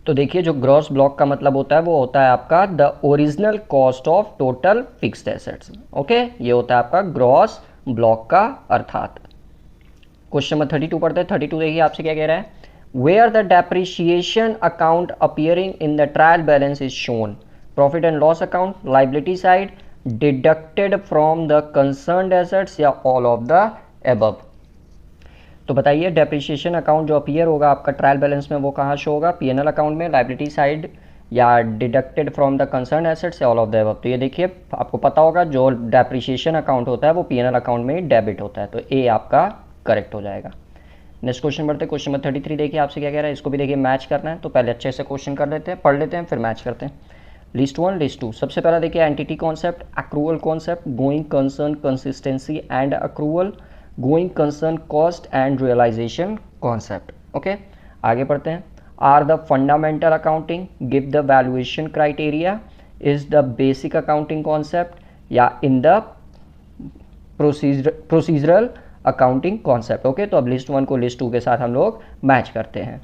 तो देखिए जो ग्रॉस ब्लॉक का मतलब होता है वो होता है आपका the original cost of total fixed assets. Okay, ये होता है आपका ग्रॉस ब्लॉक का अर्थात। क्वेश्चन नंबर 32 पढ़ते हैं। 32 देखिए आपसे क्या कह रहा है, where the depreciation account appearing in the trial balance is shown, profit and loss account, liability side, deducted from the concerned assets, या ऑल ऑफ द एबव। तो बताइए डेप्रिशिएशन अकाउंट जो अपीयर होगा आपका ट्रायल बैलेंस में वो कहाँ show होगा, पीएनएल अकाउंट में, लाइबिलिटी साइड, या deducted from the concern assets, या ऑल ऑफ द अबव। तो ये देखिए आपको पता होगा जो डेप्रिशिएशन अकाउंट होता है वो पीएनएल अकाउंट में डेबिट होता है, तो ए आपका करेक्ट हो जाएगा। नेक्स्ट क्वेश्चन बढ़ते हैं। क्वेश्चन नंबर 33 देखिए आपसे क्या कह रहा है, इसको भी देखिए मैच करना है। तो पहले अच्छे से क्वेश्चन कर लेते हैं, पढ़ लेते हैं, फिर मैच करते हैं। लिस्ट 1 लिस्ट 2, सबसे पहला देखिए entity concept, accrual concept, going concern, consistency and accrual, going concern, cost and realisation concept. Okay, आगे पढ़ते हैं। Are the fundamental accounting, give the valuation criteria, is the basic accounting concept, या in the procedural accounting concept. Okay, तो अब list 1 को list 2 के साथ हम लोग मैच करते हैं।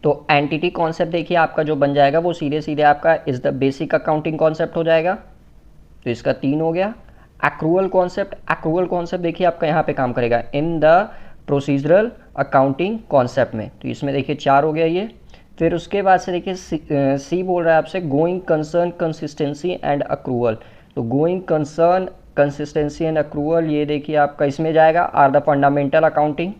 तो एंटिटी कॉन्सेप्ट देखिए आपका जो बन जाएगा वो सीधे सीधे आपका is the basic accounting concept हो जाएगा, तो इसका 3 हो गया। एक्रूवल कॉन्सेप्ट, एक्रूवल कॉन्सेप्ट देखिए आपका यहाँ पे काम करेगा इन द प्रोसीजरल अकाउंटिंग कॉन्सेप्ट में, तो इसमें देखिए 4 हो गया ये। फिर उसके बाद से देखिए सी बोल रहा है आपसे going concern, consistency and accrual. तो going concern consistency and accrual, ये देखिए आपका इसमें जाएगा। आर द फंडामेंटल अकाउंटिंग,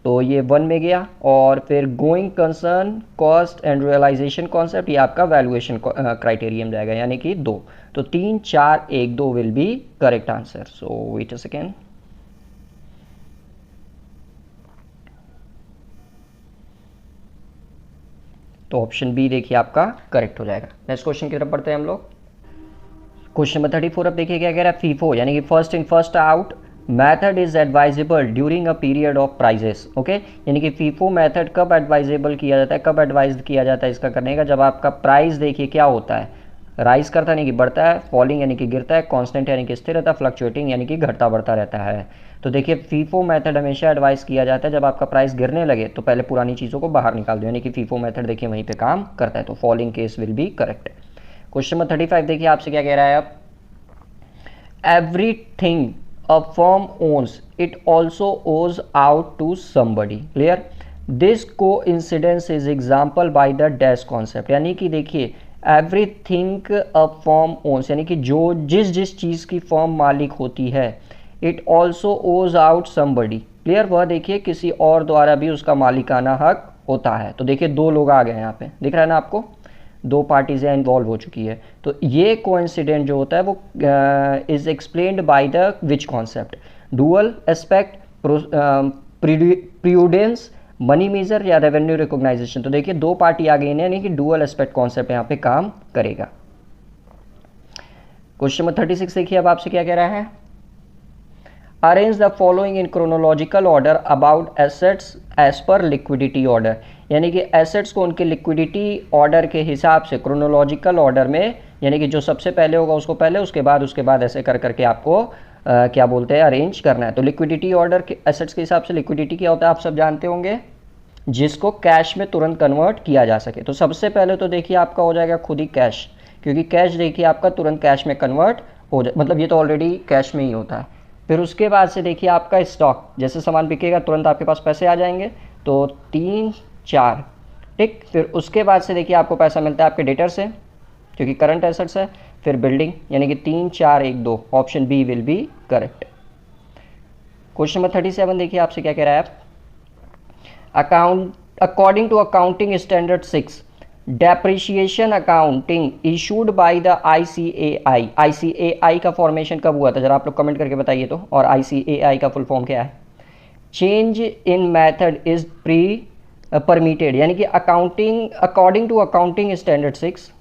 तो ये 1 में गया। और फिर going concern, cost and realisation concept, ये आपका वैल्यूएशन क्राइटेरियम जाएगा, यानी कि 2। तो 3 4 1 2 will be correct answer. So wait a second. तो ऑप्शन बी देखिए आपका करेक्ट हो जाएगा। नेक्स्ट क्वेश्चन की तरफ बढ़ते हैं हम लोग। क्वेश्चन नंबर 34 अब देखिए क्या कह रहा है। फीफो यानी कि first in first out method is advisable during a period of prices. Okay, यानी कि फीफो मेथड कब एडवाइजेबल किया जाता है, कब एडवाइज किया जाता है इसका करने का, जब आपका प्राइस देखिए क्या होता है, राइज करता है यानी कि बढ़ता है, फॉलिंग यानी कि गिरता है, कांस्टेंट यानी कि स्थिर रहता है, फ्लक्चुएटिंग यानी कि घटता बढ़ता रहता है। तो देखिए फीफो मेथड हमेशा एडवाइस किया जाता है जब आपका प्राइस गिरने लगे तो पहले पुरानी चीज़ों को बाहर निकाल दो, यानी कि फीफो मेथड देखिए वहीं पे काम करता है। तो falling case will be correct. Question number 35 देखिए आपसे क्या कह रहा है अब। Everything a firm owns, it also owes out to somebody. Clear? This coincidence is example by the dash concept. यानी कि देखिए everything a firm owns, यानी कि जो जिस चीज़ की फर्म मालिक होती है, it also owes out somebody. Clear? वह देखिए किसी और द्वारा भी उसका मालिकाना हक होता है। तो देखिए 2 लोग आ गए यहाँ पे, दिख रहा है ना आपको, 2 पार्टीज यहाँ इन्वॉल्व हो चुकी है। तो ये कोइंसिडेंट जो होता है वो is explained by the which concept, dual aspect, prudence, money measure या रेवेन्यू रिकॉग्नाइजेशन। तो देखिए 2 पार्टी आ गई है, यानी कि डुअल एस्पेक्ट कॉन्सेप्ट यहाँ पे काम करेगा। क्वेश्चन नंबर 36 देखिए अब आपसे क्या कह रहा है। Arrange the following in chronological order about assets as per liquidity order, यानी कि एसेट्स को उनके लिक्विडिटी ऑर्डर के हिसाब से क्रोनोलॉजिकल ऑर्डर में, यानी कि जो सबसे पहले होगा उसको पहले, उसके बाद ऐसे कर करके आपको क्या बोलते हैं अरेंज करना है। तो लिक्विडिटी ऑर्डर के एसेट्स के हिसाब से लिक्विडिटी क्या होता है आप सब जानते होंगे, जिसको कैश में तुरंत कन्वर्ट किया जा सके। तो सबसे पहले तो देखिए आपका हो जाएगा खुद ही कैश, क्योंकि कैश देखिए आपका तुरंत कैश में कन्वर्ट हो जाए, मतलब ये तो ऑलरेडी कैश में ही होता है। फिर उसके बाद से देखिए आपका स्टॉक, जैसे सामान बिकेगा तुरंत आपके पास पैसे आ जाएंगे, तो 3 4 ठीक। फिर उसके बाद से देखिए आपको पैसा मिलता है आपके डेटर से, क्योंकि करंट एसेट्स है। फिर बिल्डिंग, यानी कि 3 4 1 2, option B will be correct. Question number 37 देखिए आपसे क्या कह रहा है। Account according to accounting standard 6 depreciation accounting issued by the ICAI, ICAI का फॉर्मेशन कब हुआ था, जरा आप लोग कमेंट करके बताइए तो। और ICAI का फुल फॉर्म क्या है। Change in method is pre permitted, यानी कि accounting according to accounting standard 6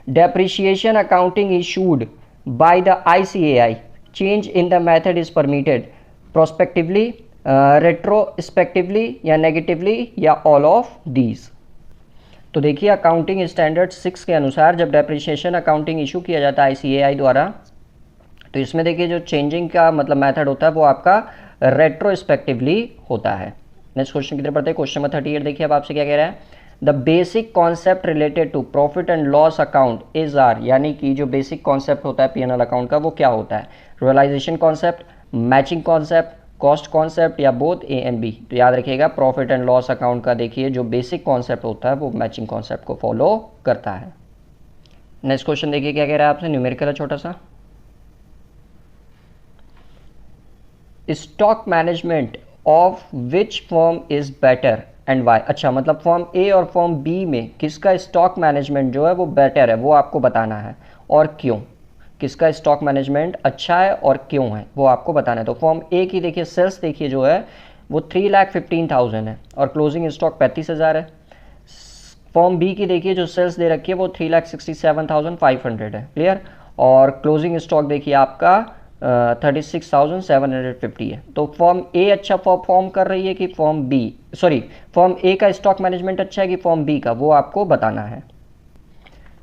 depreciation accounting issued by the ICAI, change in the method is permitted prospectively, retrospectively या नेगेटिवली या ऑल ऑफ दीज। तो देखिए accounting standard 6 के अनुसार जब depreciation accounting issue किया जाता है ICAI द्वारा, तो इसमें देखिए जो चेंजिंग का मतलब मेथड होता है वो आपका रेट्रोस्पेक्टिवली होता है। नेक्स्ट क्वेश्चन की तरफ बढ़ते हैं। क्वेश्चन नंबर 38 देखिए अब आपसे क्या कह रहा है। The basic concept related to profit and loss account is are, यानी कि जो बेसिक कॉन्सेप्ट होता है P&L अकाउंट का वो क्या होता है। Realisation concept, matching concept, cost concept या बोथ A एंड B। तो याद रखिएगा प्रॉफिट एंड लॉस अकाउंट का देखिए जो बेसिक कॉन्सेप्ट होता है वो मैचिंग कॉन्सेप्ट को फॉलो करता है। नेक्स्ट क्वेश्चन देखिए क्या कह रहा है आपसे, न्यूमेरिकल है छोटा सा। Stock management of which firm is better and why. अच्छा, मतलब फर्म ए और फर्म बी में किसका स्टॉक मैनेजमेंट जो है वो बेटर है वो आपको बताना है, और क्यों। किसका स्टॉक मैनेजमेंट अच्छा है और क्यों है वो आपको बताना है। तो फर्म ए की देखिए सेल्स देखिए जो है वो 3,15,000 है और क्लोजिंग स्टॉक 35,000 है। फर्म बी की देखिए जो सेल्स दे रखी है वो 3,67,500 है। क्लियर। और क्लोजिंग स्टॉक देखिए आपका 36,750 है। तो फर्म ए अच्छा परफॉर्म कर रही है कि फर्म ए का स्टॉक मैनेजमेंट अच्छा है कि फर्म बी का, वो आपको बताना है।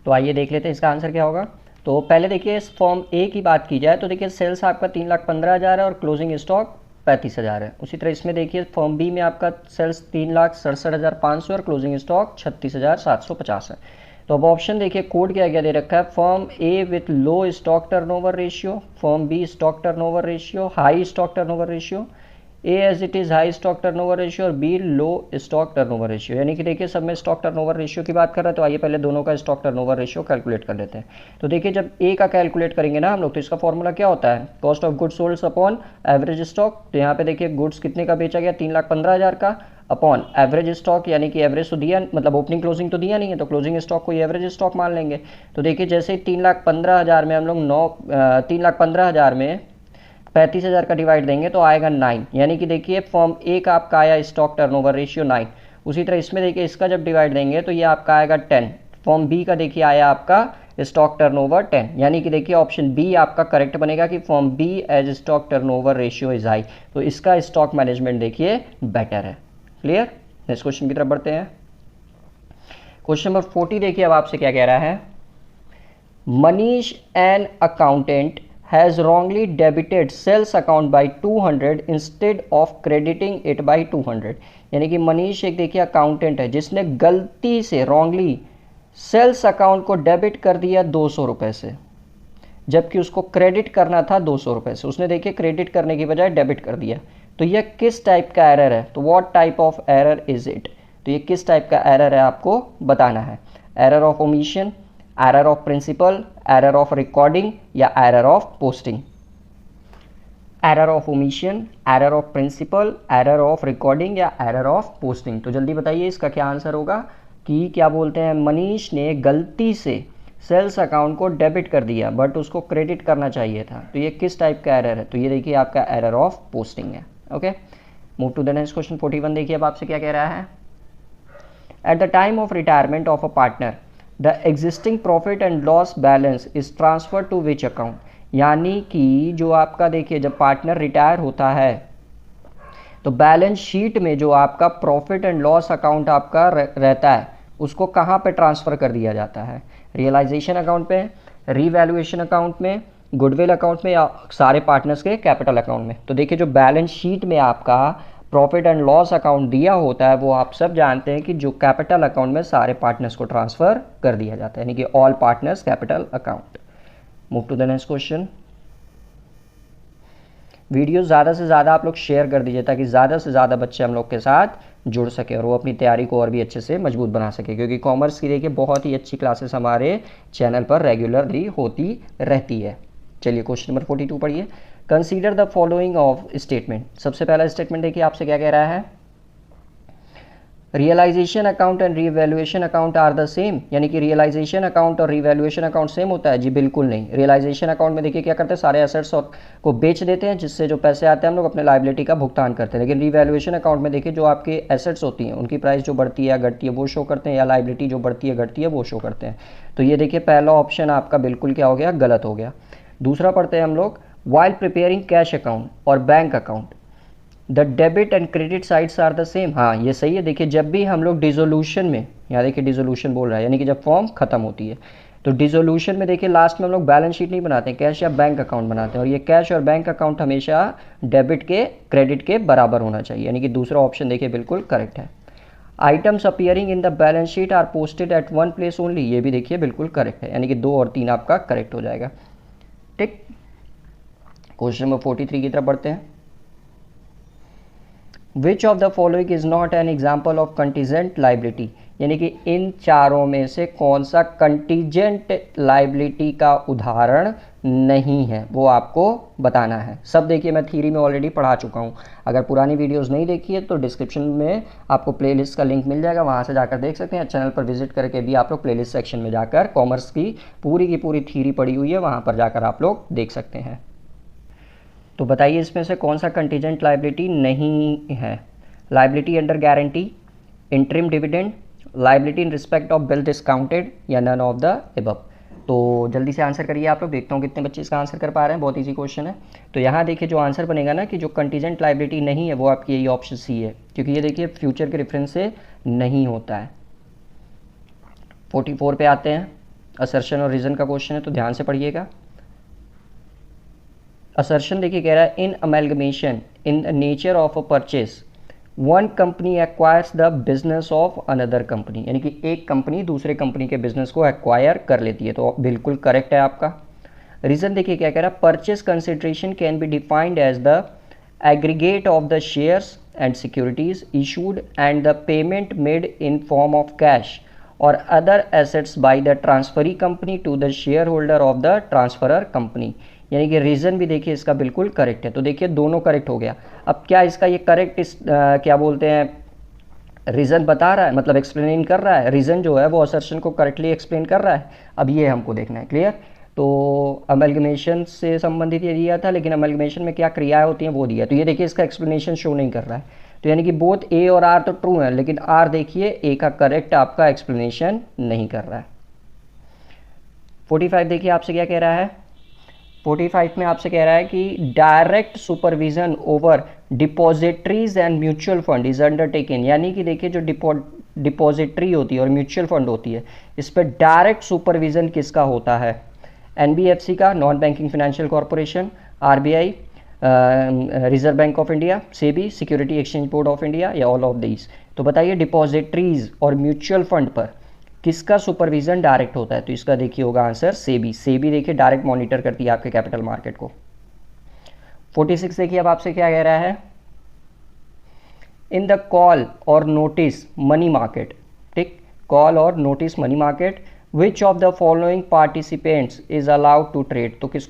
तो आइए देख लेते हैं इसका आंसर क्या होगा। तो पहले देखिए इस फर्म ए की बात की जाए तो देखिए सेल्स आपका 3,15,000 है और क्लोजिंग स्टॉक 35,000 है। उसी तरह इसमें देखिए फर्म बी में आपका सेल्स 3,67,500 और क्लोजिंग स्टॉक 36,750 है। तो अब ऑप्शन देखिए कोड क्या क्या दे रखा है। Firm A with low stock turnover ratio, firm B stock turnover ratio, high stock turnover ratio, A as it is high stock turnover ratio और B low stock turnover ratio. यानी कि देखिए सब में स्टॉक टर्नओवर रेशियो की बात कर रहे हैं, तो आइए पहले दोनों का स्टॉक टर्नओवर रेशियो कैलकुलेट कर लेते हैं। तो देखिए जब ए का कैलकुलेट करेंगे ना हम लोग, तो इसका फॉर्मूला क्या होता है, cost of goods sold upon average stock. तो यहाँ पे देखिए गुड्स कितने का बेचा गया, 3,15,000 का, अपॉन एवरेज स्टॉक, यानी कि एवरेज तो दिया, मतलब ओपनिंग क्लोजिंग तो दिया नहीं है, तो क्लोजिंग स्टॉक को एवरेज स्टॉक मान लेंगे। तो देखिए जैसे 3,15,000 में हम लोग 3,15,000 में 35,000 का डिवाइड देंगे तो आएगा 9, यानी कि देखिए फॉर्म ए का आपका आया स्टॉक टर्नओवर रेशियो 9। उसी तरह इसमें देखिए इसका जब डिवाइड देंगे तो ये आपका आएगा 10। फॉर्म बी का देखिए आया आपका स्टॉक टर्नओवर 10, यानी कि देखिए ऑप्शन बी आपका करेक्ट बनेगा कि form B as stock turnover ratio is high. तो इसका स्टॉक मैनेजमेंट देखिए बेटर है। क्लियर। नेक्स्ट क्वेश्चन की तरफ बढ़ते हैं। क्वेश्चन नंबर 40 देखिए अब आपसे क्या कह रहा है, Manish an accountant has wrongly debited sales account by 200 instead of crediting it by 200। यानी कि मनीष एक देखिए अकाउंटेंट है जिसने गलती से रॉन्गली सेल्स अकाउंट को डेबिट कर दिया 200 रुपये से, जबकि उसको क्रेडिट करना था 200 रुपये से। उसने देखिए क्रेडिट करने की बजाय डेबिट कर दिया। तो यह किस टाइप का एरर है, तो what type of error is it. तो ये किस टाइप का एरर है आपको बताना है। Error of omission, error of principle, error of recording या error of posting. Error of omission, error of principle, error of recording या एरर ऑफ पोस्टिंग। तो जल्दी बताइए इसका क्या आंसर होगा कि क्या बोलते हैं, मनीष ने गलती से सेल्स अकाउंट को डेबिट कर दिया बट उसको क्रेडिट करना चाहिए था। तो ये किस टाइप का एरर है, तो ये देखिए आपका एरर ऑफ पोस्टिंग है। Okay, move to the next question 41 देखिए अब आपसे क्या कह रहा है। At the time of retirement of a partner the existing profit and loss balance is transfer to which account. यानी कि जो आपका देखिए जब पार्टनर रिटायर होता है तो बैलेंस शीट में जो आपका प्रॉफिट एंड लॉस अकाउंट आपका रहता है उसको कहाँ पे ट्रांसफ़र कर दिया जाता है, रियलाइजेशन अकाउंट पे, रीवैल्यूएशन अकाउंट में, गुडविल अकाउंट में या सारे पार्टनर्स के कैपिटल अकाउंट में। तो देखिए जो बैलेंस शीट में आपका प्रॉफिट एंड लॉस अकाउंट दिया होता है वो आप सब जानते हैं कि जो कैपिटल अकाउंट में सारे पार्टनर्स को ट्रांसफ़र कर दिया जाता है, यानी कि all partners capital account. Move to the next question. Video ज़्यादा से ज़्यादा आप लोग शेयर कर दीजिए ताकि ज़्यादा से ज़्यादा बच्चे हम लोग के साथ जुड़ सके और वो अपनी तैयारी को और भी अच्छे से मजबूत बना सके, क्योंकि कॉमर्स की देखिए बहुत ही अच्छी क्लासेस हमारे चैनल पर रेगुलरली होती रहती है। चलिए क्वेश्चन नंबर 42 पढ़िए। Consider the following of statement. सबसे पहला स्टेटमेंट देखिए आपसे क्या कह रहा है, realisation account and revaluation account are the same. यानी कि रियलाइजेशन अकाउंट और रीवैल्यूएशन अकाउंट सेम होता है, जी बिल्कुल नहीं। रियलाइजेशन अकाउंट में देखिए क्या करते हैं, सारे एसेट्स और को बेच देते हैं जिससे जो पैसे आते हैं हम लोग अपने लाइबिलिटी का भुगतान करते हैं। लेकिन रीवैल्यूएशन अकाउंट में देखिए जो आपके एसेट्स होती हैं उनकी प्राइस जो बढ़ती है या घटती है वो शो करते हैं, या लाइबिलिटी जो बढ़ती है घटती है वो शो करते हैं। तो ये देखिए पहला ऑप्शन आपका बिल्कुल क्या हो गया, गलत हो गया। दूसरा पढ़ते हैं हम लोग, वाइल प्रिपेयरिंग कैश अकाउंट और bank account the debit and credit sides are the same. हाँ ये सही है। देखिए जब भी हम लोग डिसोल्यूशन में, यहाँ देखिए डिसोल्यूशन बोल रहा है, यानी कि जब फॉर्म खत्म होती है तो डिसोल्यूशन में देखिए लास्ट में हम लोग बैलेंस शीट नहीं बनाते हैं, कैश या बैंक अकाउंट बनाते हैं, और ये कैश और बैंक अकाउंट हमेशा डेबिट के क्रेडिट के बराबर होना चाहिए, यानी कि दूसरा ऑप्शन देखिए बिल्कुल करेक्ट है। Items appearing in the balance sheet are posted at one place only, ये भी देखिए बिल्कुल करेक्ट है, यानी कि 2 और 3 आपका करेक्ट हो जाएगा। ठीक, क्वेश्चन नंबर 43 की तरफ बढ़ते हैं। Which of the following is not an example of contingent liability. यानी कि इन चारों में से कौन सा कंटीजेंट लाइबिलिटी का उदाहरण नहीं है वो आपको बताना है। सब देखिए मैं थ्योरी में ऑलरेडी पढ़ा चुका हूँ, अगर पुरानी वीडियोस नहीं देखी है तो डिस्क्रिप्शन में आपको प्लेलिस्ट का लिंक मिल जाएगा, वहाँ से जाकर देख सकते हैं। चैनल पर विजिट करके भी आप लोग प्लेलिस्ट सेक्शन में जाकर कॉमर्स की पूरी थ्योरी पढ़ी हुई है, वहाँ पर जाकर आप लोग देख सकते हैं। तो बताइए इसमें से कौन सा कंटीजेंट लाइबिलिटी नहीं है। Liability under guarantee, interim dividend, liability in respect of bill discounted या नन ऑफ द एबव। तो जल्दी से आंसर करिए आप लोग, देखता हूँ कितने बच्चे इसका आंसर कर पा रहे हैं, बहुत ईजी क्वेश्चन है। तो यहाँ देखिए जो आंसर बनेगा ना कि जो कंटीजेंट लाइबिलिटी नहीं है वो आपकी यही ऑप्शन सी है, क्योंकि ये देखिए फ्यूचर के रेफरेंस से नहीं होता है। 44 पे आते हैं, असर्शन और रीजन का क्वेश्चन है तो ध्यान से पढ़िएगा। असर्शन देखिए कह रहा है in amalgamation in the nature of a purchase one company acquires the business of another company, यानी कि एक कंपनी दूसरे कंपनी के बिजनेस को एक्वायर कर लेती है, तो बिल्कुल करेक्ट है आपका। रीजन देखिए क्या कह रहा है, purchase consideration can be defined as the aggregate of the shares and securities issued and the payment made in form of cash or other assets by the transferee company to the shareholder of the transferer company। यानी कि reason भी देखिए इसका बिल्कुल correct है। तो देखिए दोनों करेक्ट हो गया। अब क्या इसका ये करेक्ट क्या बोलते हैं, रीज़न बता रहा है, मतलब एक्सप्लेन कर रहा है, रीज़न जो है वो असर्शन को करेक्टली एक्सप्लेन कर रहा है। अब ये हमको देखना है। क्लियर? तो अमलगमेशन से संबंधित ये दिया था, लेकिन अमलगमेशन में क्या क्रियाएं होती हैं वो दिया। तो ये देखिए इसका एक्सप्लेनेशन शो नहीं कर रहा है। तो यानी कि बोथ ए और आर तो ट्रू है, लेकिन आर देखिए ए का करेक्ट आपका एक्सप्लेनेशन नहीं कर रहा है। 45 देखिए आपसे क्या कह रहा है। 45 में आपसे कह रहा है कि direct supervision over depositories and mutual fund is undertaken. यानी कि देखिए जो डिपॉजिटरी होती है और म्यूचुअल फंड होती है, इस पर डायरेक्ट सुपरविजन किसका होता है? एनबीएफसी का, non banking financial corporation, RBI, reserve bank of India, SEBI, security exchange board of India, या ऑल ऑफ दीज। तो बताइए डिपॉजिटरीज और म्यूचुअल फंड पर किसका सुपरविजन डायरेक्ट होता है? तो इसका देखिए होगा आंसर सेबी। सेबी देखिए डायरेक्ट मॉनिटर करती है आपके कैपिटल मार्केट को। 46 देखिए अब आपसे क्या कह रहा है। इन द कॉल और नोटिस मनी मार्केट, ठीक, कॉल और notice money market, which of the following participants is allowed to trade. तो किस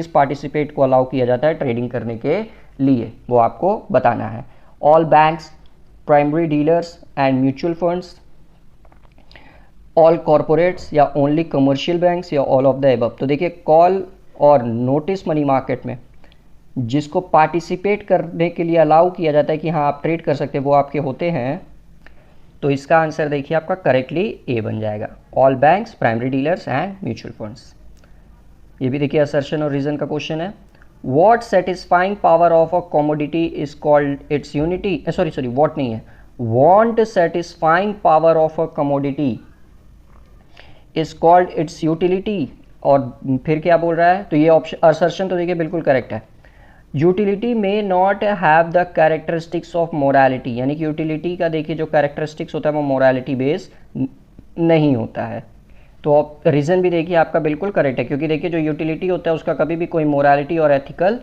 पार्टिसिपेट को अलाउ किया जाता है ट्रेडिंग करने के लिए, वो आपको बताना है। All banks, primary dealers and mutual funds, all corporates, या ओनली कमर्शियल बैंक्स, या ऑल ऑफ द एबव। तो देखिए कॉल और नोटिस मनी मार्केट में जिसको पार्टिसिपेट करने के लिए अलाउ किया जाता है कि हाँ आप ट्रेड कर सकते हैं, वो आपके होते हैं। तो इसका आंसर देखिए आपका करेक्टली ए बन जाएगा, all banks, primary dealers and mutual funds. ये भी देखिए असर्शन और रीजन का क्वेश्चन है। What satisfying power of a commodity is called its unity, sorry what नहीं है, want satisfying power of a commodity is called its utility. और फिर क्या बोल रहा है? तो ये ऑप्शन असर्शन तो देखिए बिल्कुल करेक्ट है। यूटिलिटी में not have the characteristics of morality, यानी कि यूटिलिटी का देखिए जो कैरेक्टरिस्टिक्स होता है वो मोरालिटी बेस नहीं होता है। तो रीज़न भी देखिए आपका बिल्कुल करेक्ट है, क्योंकि देखिए जो यूटिलिटी होता है उसका कभी भी कोई मोरालिटी और एथिकल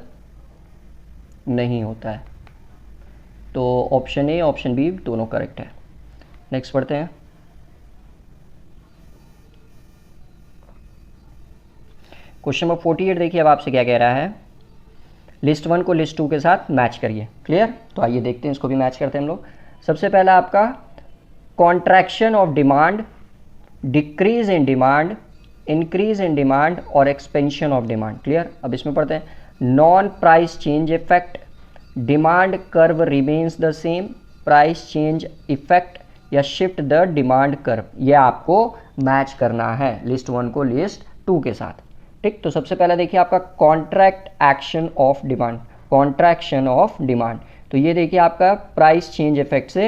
नहीं होता है। तो ऑप्शन ए ऑप्शन बी दोनों करेक्ट है। नेक्स्ट पढ़ते हैं। क्वेश्चन नंबर 48 देखिए अब आपसे क्या कह रहा है। लिस्ट 1 को लिस्ट 2 के साथ मैच करिए। क्लियर? तो आइए देखते हैं, इसको भी मैच करते हैं हम लोग। सबसे पहला आपका contraction of demand, decrease in demand, increase in demand और एक्सपेंशन ऑफ डिमांड। क्लियर? अब इसमें पढ़ते हैं। Non price change effect, demand curve remains the same, price change effect, या शिफ्ट द डिमांड कर्व। ये आपको मैच करना है लिस्ट 1 को लिस्ट 2 के साथ। ठीक, तो सबसे पहला देखिए आपका contract action of demand, contraction of demand. तो ये देखिए आपका प्राइस चेंज इफेक्ट से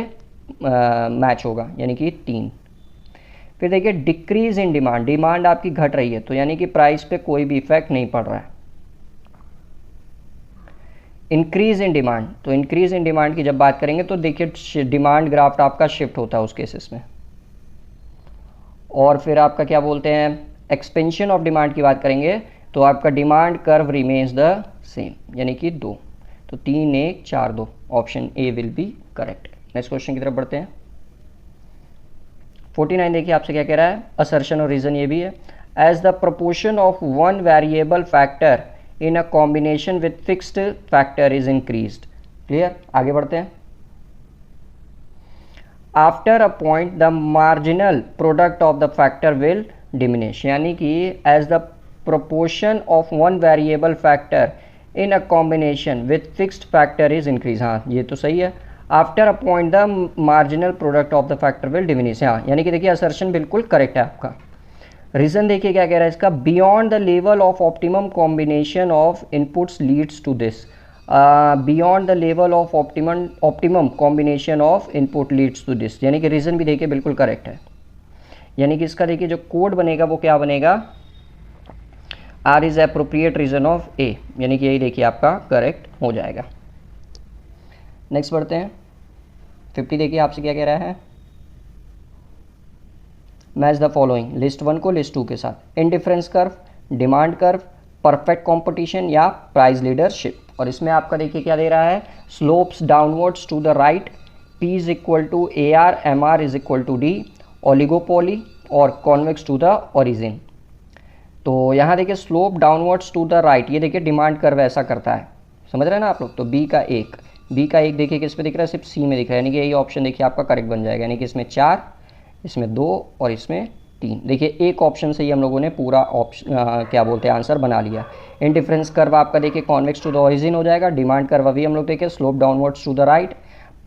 मैच होगा, यानी कि 3। फिर देखिए डिक्रीज इन डिमांड, डिमांड आपकी घट रही है, तो यानी कि प्राइस पे कोई भी इफेक्ट नहीं पड़ रहा है। इंक्रीज इन डिमांड, तो इंक्रीज इन डिमांड की जब बात करेंगे तो देखिए डिमांड ग्राफ आपका शिफ्ट होता है उस केसेस में। और फिर आपका क्या बोलते हैं, एक्सपेंशन ऑफ डिमांड की बात करेंगे तो आपका demand curve remains the same, यानी कि 2। तो 3 1 4 2, option A will be correct. Next question की तरफ बढ़ते हैं। 49 देखिए आपसे क्या कह रहा है। असर्शन और रीजन ये भी है। As the proportion of one variable factor in a combination with fixed factor is increased. Clear? आगे बढ़ते हैं। After a point the marginal product of the factor will diminish, यानी कि as the proportion of one variable factor in a combination with fixed factor is increase. हाँ ये तो सही है। After a point the marginal product of the factor will diminish, हाँ यानी कि देखिए असर्शन बिल्कुल करेक्ट है आपका। रीजन देखिए क्या कह रहा है इसका, beyond the level of optimum combination of inputs leads to this. Beyond the level of optimum combination of input leads to this, यानी कि रीजन भी देखिए बिल्कुल करेक्ट है। यानी कि इसका देखिए जो कोड बनेगा वो क्या बनेगा, are is appropriate reason of a, यानी कि यही देखिए आपका करेक्ट हो जाएगा। नेक्स्ट बढ़ते हैं। 50 देखिए आपसे क्या कह रहा है। मैच द फॉलोइंग, लिस्ट 1 को लिस्ट 2 के साथ। Indifference curve, demand curve, perfect competition या प्राइस लीडरशिप। और इसमें आपका देखिए क्या दे रहा है, slopes downwards to the right, P is equal to AR, MR is equal to D, oligopoly और कॉन्वेक्स टू द ओरिजिन। तो यहाँ देखिए slope downwards to the right, ये देखिए डिमांड कर्व ऐसा करता है, समझ रहे हैं ना आप लोग। तो बी का एक देखिए किस पे दिख रहा है, सिर्फ सी में दिख रहा है, यानी कि यही ऑप्शन देखिए आपका करेक्ट बन जाएगा, यानी कि इसमें 4, इसमें 2 और इसमें 3। देखिए एक ऑप्शन से ही हम लोगों ने पूरा ऑप्शन क्या बोलते हैं आंसर बना लिया। इंडिफरेंस कर्व आपका देखिए कॉन्वेक्स टू द ओरिजिन हो जाएगा, डिमांड कर्व अभी हम लोग देखिए slope downwards to the right.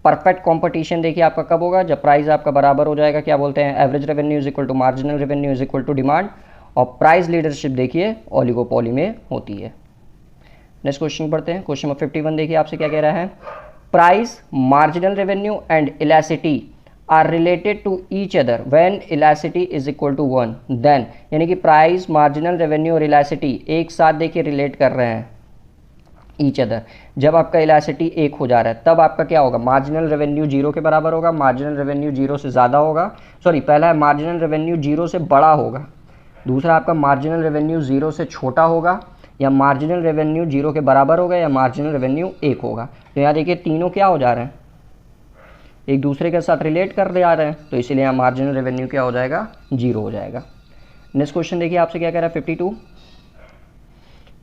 Perfect competition देखिए आपका कब होगा, जब प्राइस आपका बराबर हो जाएगा क्या बोलते हैं, average revenue is equal to marginal revenue is equal to demand. और प्राइस लीडरशिप देखिए ओलिगोपोली में होती है। नेक्स्ट क्वेश्चन पढ़ते हैं। क्वेश्चन नंबर 51 देखिए आपसे क्या कह रहा है, price, marginal revenue and elasticity are related to each other when elasticity is equal to 1 then, यानी कि प्राइस, मार्जिनल रेवेन्यू और इलास्टिसिटी एक साथ देखिए रिलेट कर रहे हैं ईच अदर। जब आपका इलास्टिसिटी 1 हो जा रहा है तब आपका क्या होगा, मार्जिनल रेवेन्यू 0 के बराबर होगा, मार्जिनल रेवेन्यू 0 से ज़्यादा होगा, सॉरी पहला है मार्जिनल रेवेन्यू 0 से बड़ा होगा, दूसरा आपका मार्जिनल रेवेन्यू 0 से छोटा होगा, या मार्जिनल रेवेन्यू 0 के बराबर होगा, या मार्जिनल रेवेन्यू 1 होगा। तो यहाँ देखिए तीनों क्या हो जा रहे हैं, एक दूसरे के साथ रिलेट कर जा रहे हैं, तो इसीलिए यहाँ मार्जिनल रेवेन्यू क्या हो जाएगा, 0 हो जाएगा। नेक्स्ट क्वेश्चन देखिए आपसे क्या कह रहा है 52,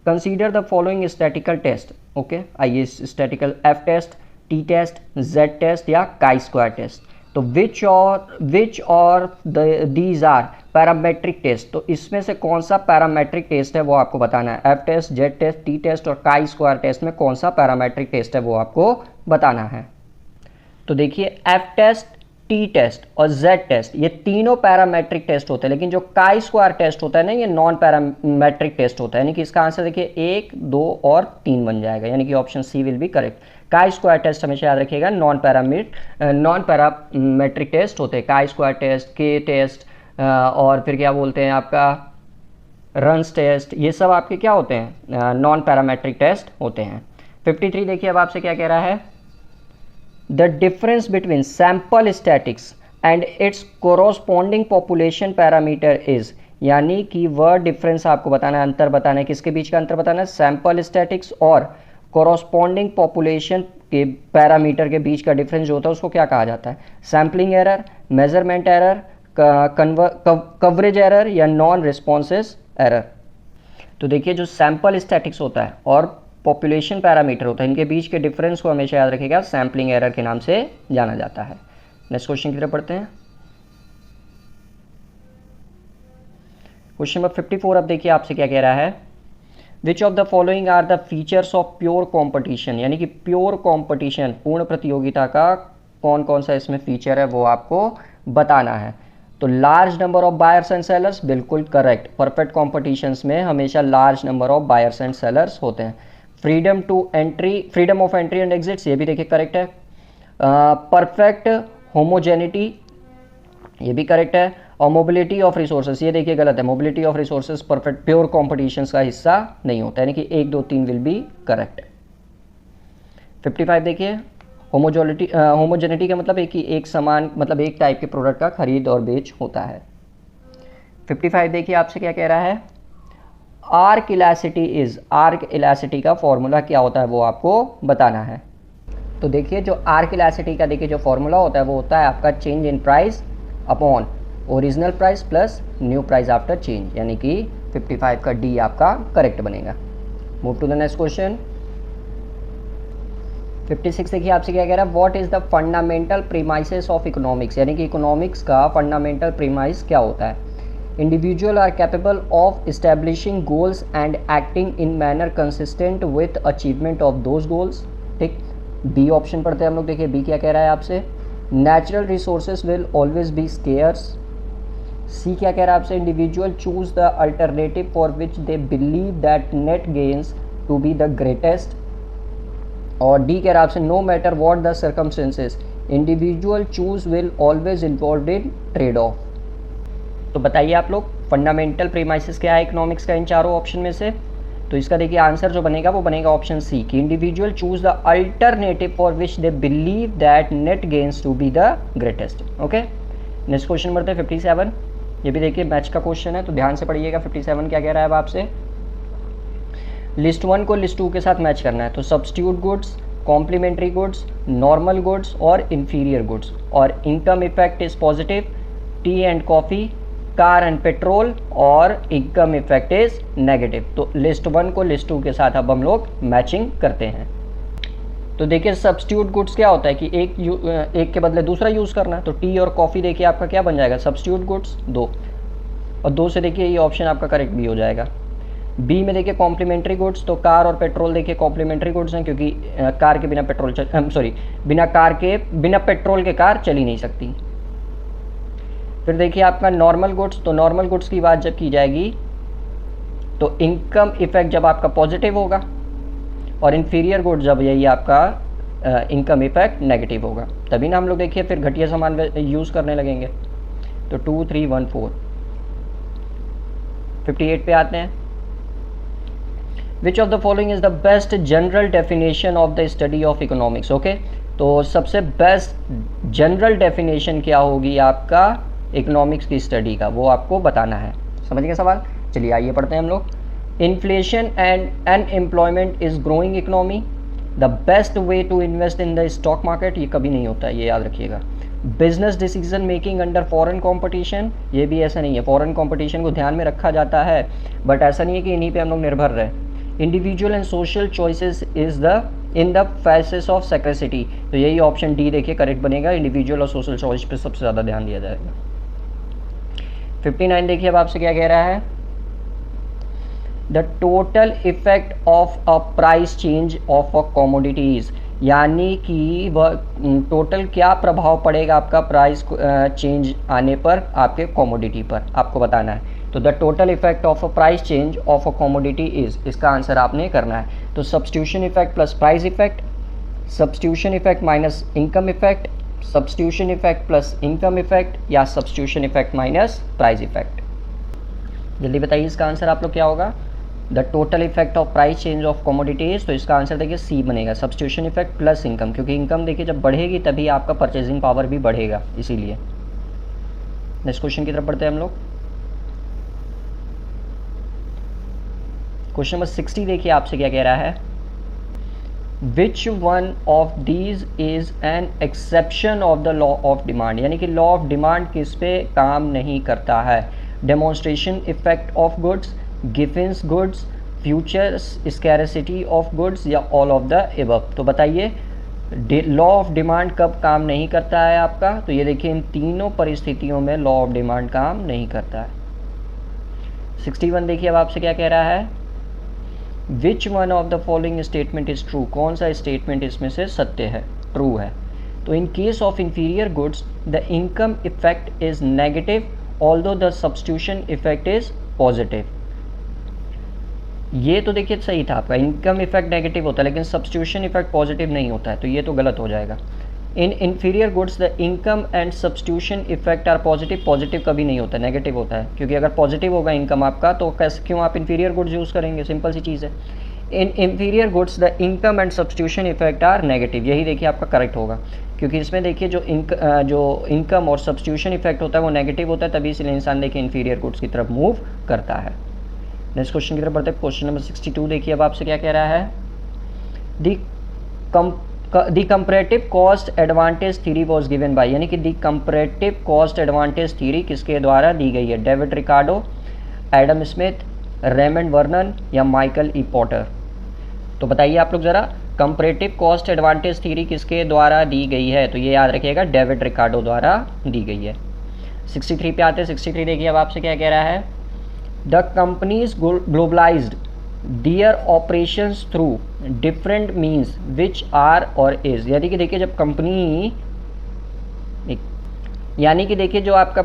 consider the following statical test. Okay, आइए statical F test, T test, Z test या काई स्क्वायर टेस्ट। तो विच और दीज आर पैरामेट्रिक टेस्ट, तो इसमें से कौन सा पैरामेट्रिक टेस्ट है वो आपको बताना है। F test, Z test, T test और काई स्क्वायर टेस्ट में कौन सा पैरामेट्रिक टेस्ट है वो आपको बताना है। तो देखिए F टेस्ट, T टेस्ट और Z टेस्ट ये तीनों पैरामेट्रिक टेस्ट होते हैं, लेकिन जो काई स्क्वायर टेस्ट होता है ना ये नॉन पैरामेट्रिक टेस्ट होता है, यानी कि इसका आंसर देखिए 1, 2 और 3 बन जाएगा, यानी कि option C will be correct. Chi square test हमेशा याद रखिएगा नॉन पैरामेट्रिक टेस्ट होते हैं, काई स्क्वायर टेस्ट, के टेस्ट और फिर क्या बोलते हैं आपका रन्स टेस्ट, ये सब आपके क्या होते हैं, नॉन पैरामेट्रिक टेस्ट होते हैं। 53 देखिए अब आपसे क्या कह रहा है, the difference between sample statics and it's corresponding population parameter is, यानी कि वह डिफरेंस आपको बताना है, अंतर बताना है, किसके बीच का अंतर बताना है, सैंपल स्टैटिक्स और कोरोस्पॉन्डिंग पॉपुलेशन के पैरामीटर के बीच का डिफरेंस जो होता है उसको क्या कहा जाता है, sampling error, measurement error, coverage error या नॉन रिस्पॉन्सेस एरर। तो देखिए जो सैंपल स्टैटिक्स होता है और पॉपुलेशन पैरामीटर होता है, इनके बीच के डिफरेंस को हमेशा याद रखिएगा सैम्पलिंग एरर के नाम से जाना जाता है। नेक्स्ट क्वेश्चन की तरफ पढ़ते हैं। क्वेश्चन नंबर 54 अब देखिए आपसे क्या कह रहा है, which of the following are the features of pure competition, यानी कि प्योर कॉम्पिटिशन पूर्ण प्रतियोगिता का कौन कौन सा इसमें फीचर है वो आपको बताना है। तो large number of buyers and sellers, बिल्कुल करेक्ट, परफेक्ट कॉम्पिटिशन्स में हमेशा large number of buyers and sellers होते हैं। Freedom of entry and exits, ये भी देखिए करेक्ट है। परफेक्ट होमोजेनिटी, ये भी करेक्ट है। और मोबिलिटी ऑफ रिसोर्सेस, ये देखिए गलत है, mobility of resources perfect pure competitions का हिस्सा नहीं होता, यानी कि 1, 2, 3 विल बी करेक्ट। 55 देखिए, होमोजेनिटी का मतलब है कि एक समान, मतलब एक टाइप के प्रोडक्ट का खरीद और बेच होता है। 55 देखिए आपसे क्या कह रहा है, आर्क इलास्टिसिटी का फॉर्मूला क्या होता है वो आपको बताना है। तो देखिए जो आर्क इलास्टिसिटी का देखिए जो फॉर्मूला होता है वो होता है आपका change in price upon original price plus new price after change, यानी कि 55 का डी आपका करेक्ट बनेगा। Move to the next question. 56 देखिए आपसे क्या कह रहा है, what is the fundamental premises of economics, यानी कि इकोनॉमिक्स का फंडामेंटल प्रीमाइस क्या होता है। Individual are capable of establishing goals and acting in manner consistent with achievement of those goals. ठीक, बी ऑप्शन पढ़ते हैं हम लोग, देखिए बी क्या कह रहा है आपसे, natural resources will always be scarce. C क्या कह रहा है आपसे, individual choose the alternative for which they believe that net gains to be the greatest. और डी कह रहा है आपसे, no matter what the circumstances individual choose will always involve in trade off. तो बताइए आप लोग फंडामेंटल प्रीमाइसेस क्या है इकोनॉमिक्स का इन चारों ऑप्शन में से। तो इसका देखिए आंसर जो बनेगा वो बनेगा ऑप्शन सी कि individual choose the alternative for which they believe that net gains to be the greatest. Okay, next question बढ़ते हैं 57। ये भी देखिए मैच का क्वेश्चन है तो ध्यान से पढ़िएगा। 57 क्या कह रहा है अब आपसे, लिस्ट 1 को लिस्ट 2 के साथ मैच करना है। तो substitute goods, complementary goods, normal goods और इन्फीरियर गुड्स। और income effect is positive, tea and coffee, car and petrol, और इनकम इफेक्ट इज नेगेटिव। तो लिस्ट 1 को लिस्ट 2 के साथ अब हम लोग मैचिंग करते हैं। तो देखिए सब्स्टिट्यूट गुड्स क्या होता है कि एक के बदले दूसरा यूज़ करना है। तो टी और कॉफ़ी देखिए आपका क्या बन जाएगा, सब्स्टिट्यूट गुड्स 2, और 2 से देखिए ये ऑप्शन आपका करेक्ट भी हो जाएगा। बी में देखिए कॉम्प्लीमेंट्री गुड्स, तो कार और पेट्रोल देखिए कॉम्प्लीमेंट्री गुड्स हैं, क्योंकि कार के बिना बिना पेट्रोल के कार चल ही नहीं सकती। फिर देखिए आपका नॉर्मल गुड्स, तो नॉर्मल गुड्स की बात जब की जाएगी तो इनकम इफेक्ट जब आपका पॉजिटिव होगा, और इन्फीरियर गुड्स जब यही आपका इनकम इफेक्ट नेगेटिव होगा, तभी ना हम लोग देखिए फिर घटिया सामान यूज़ करने लगेंगे। तो 2, 3, 1, 4, 58 पे आते हैं। Which of the following is the best general definition of the study of economics. Okay, तो सबसे बेस्ट जनरल डेफिनेशन क्या होगी आपका इकोनॉमिक्स की स्टडी का, वो आपको बताना है। समझ गए सवाल? चलिए आइए पढ़ते हैं हम लोग। Inflation and unemployment is growing economy, the best way to invest in the stock market, ये कभी नहीं होता है, ये याद रखिएगा। Business decision making under foreign competition, ये भी ऐसा नहीं है, फॉरेन कंपटीशन को ध्यान में रखा जाता है, बट ऐसा नहीं है कि इन्हीं पे हम लोग निर्भर रहे। Individual and social choices is the in the faces of scarcity, तो यही ऑप्शन डी देखिए करेक्ट बनेगा। इंडिविजुअल और सोशल चॉइस पे सबसे ज़्यादा ध्यान दिया जाएगा। 59 देखिए अब आपसे क्या कह रहा है, the total effect of a price change of a commodities, यानी कि वह टोटल क्या प्रभाव पड़ेगा आपका प्राइस चेंज आने पर आपके कमोडिटी पर, आपको बताना है। तो the total effect of a price change of a commodity is, इसका आंसर आपने करना है। तो substitution effect plus price effect, substitution effect minus income effect, substitution effect plus income effect, या substitution effect minus price effect. जल्दी बताइए इसका answer आप लोग क्या होगा। The total effect of price change of commodities, तो इसका आंसर देखिए सी बनेगा, सब्स्टिट्यूशन इफेक्ट प्लस इनकम, क्योंकि इनकम देखिए जब बढ़ेगी तभी आपका परचेजिंग पावर भी बढ़ेगा, इसीलिए। नेक्स्ट क्वेश्चन की तरफ बढ़ते हैं हम लोग। क्वेश्चन नंबर 60 देखिए आपसे क्या कह रहा है, which one of these is an exception of the law of demand, यानी कि लॉ ऑफ डिमांड किस पे काम नहीं करता है। Demonstration effect of goods, Giffin's goods, future scarcity of goods, या ऑल ऑफ द एबव। तो बताइए लॉ ऑफ डिमांड कब काम नहीं करता है आपका, तो ये देखिए इन तीनों परिस्थितियों में लॉ ऑफ डिमांड काम नहीं करता है। 61 देखिए अब आपसे क्या कह रहा है, which one of the following statement is true, कौन सा स्टेटमेंट इसमें से सत्य है, ट्रू है। तो in case of inferior goods the income effect is negative although the substitution effect is positive. ये तो देखिए सही था आपका, इनकम इफेक्ट नेगेटिव होता है लेकिन सब्स्टिट्यूशन इफेक्ट पॉजिटिव नहीं होता है, तो ये तो गलत हो जाएगा। In inferior goods the income and substitution effect are positive, positive कभी नहीं होता, नेगेटिव होता है, क्योंकि अगर पॉजिटिव होगा इनकम आपका तो कैसे क्यों आप इन्फीरियर गुड्स यूज़ करेंगे, सिंपल सी चीज़ है। In inferior goods the income and substitution effect are negative, यही देखिए आपका करेक्ट होगा, क्योंकि इसमें देखिए जो इनकम और सब्स्टिट्यूशन इफेक्ट होता है वो नेगेटिव होता है, तभी इसलिए इंसान देखिए इन्फीरियर गुड्स की तरफ मूव करता है। नेक्स्ट क्वेश्चन की तरफ बढ़ते हैं। क्वेश्चन नंबर 62 देखिए अब आपसे क्या कह रहा है, the comparative cost advantage theory was given by, यानी कि the comparative cost advantage theory किसके द्वारा दी गई है, David Ricardo, Adam Smith, Raymond Vernon, या माइकल ई पॉटर। तो बताइए आप लोग ज़रा, कंपैरेटिव कॉस्ट एडवांटेज थ्योरी किसके द्वारा दी गई है, तो ये याद रखिएगा डेविड रिकार्डो द्वारा दी गई है। 63 पे आते हैं। 63 देखिए अब आपसे क्या कह रहा है, the companies globalised their operations through different means which are और इज, यानी कि देखिए जब कंपनी, यानी कि देखिए जो आपका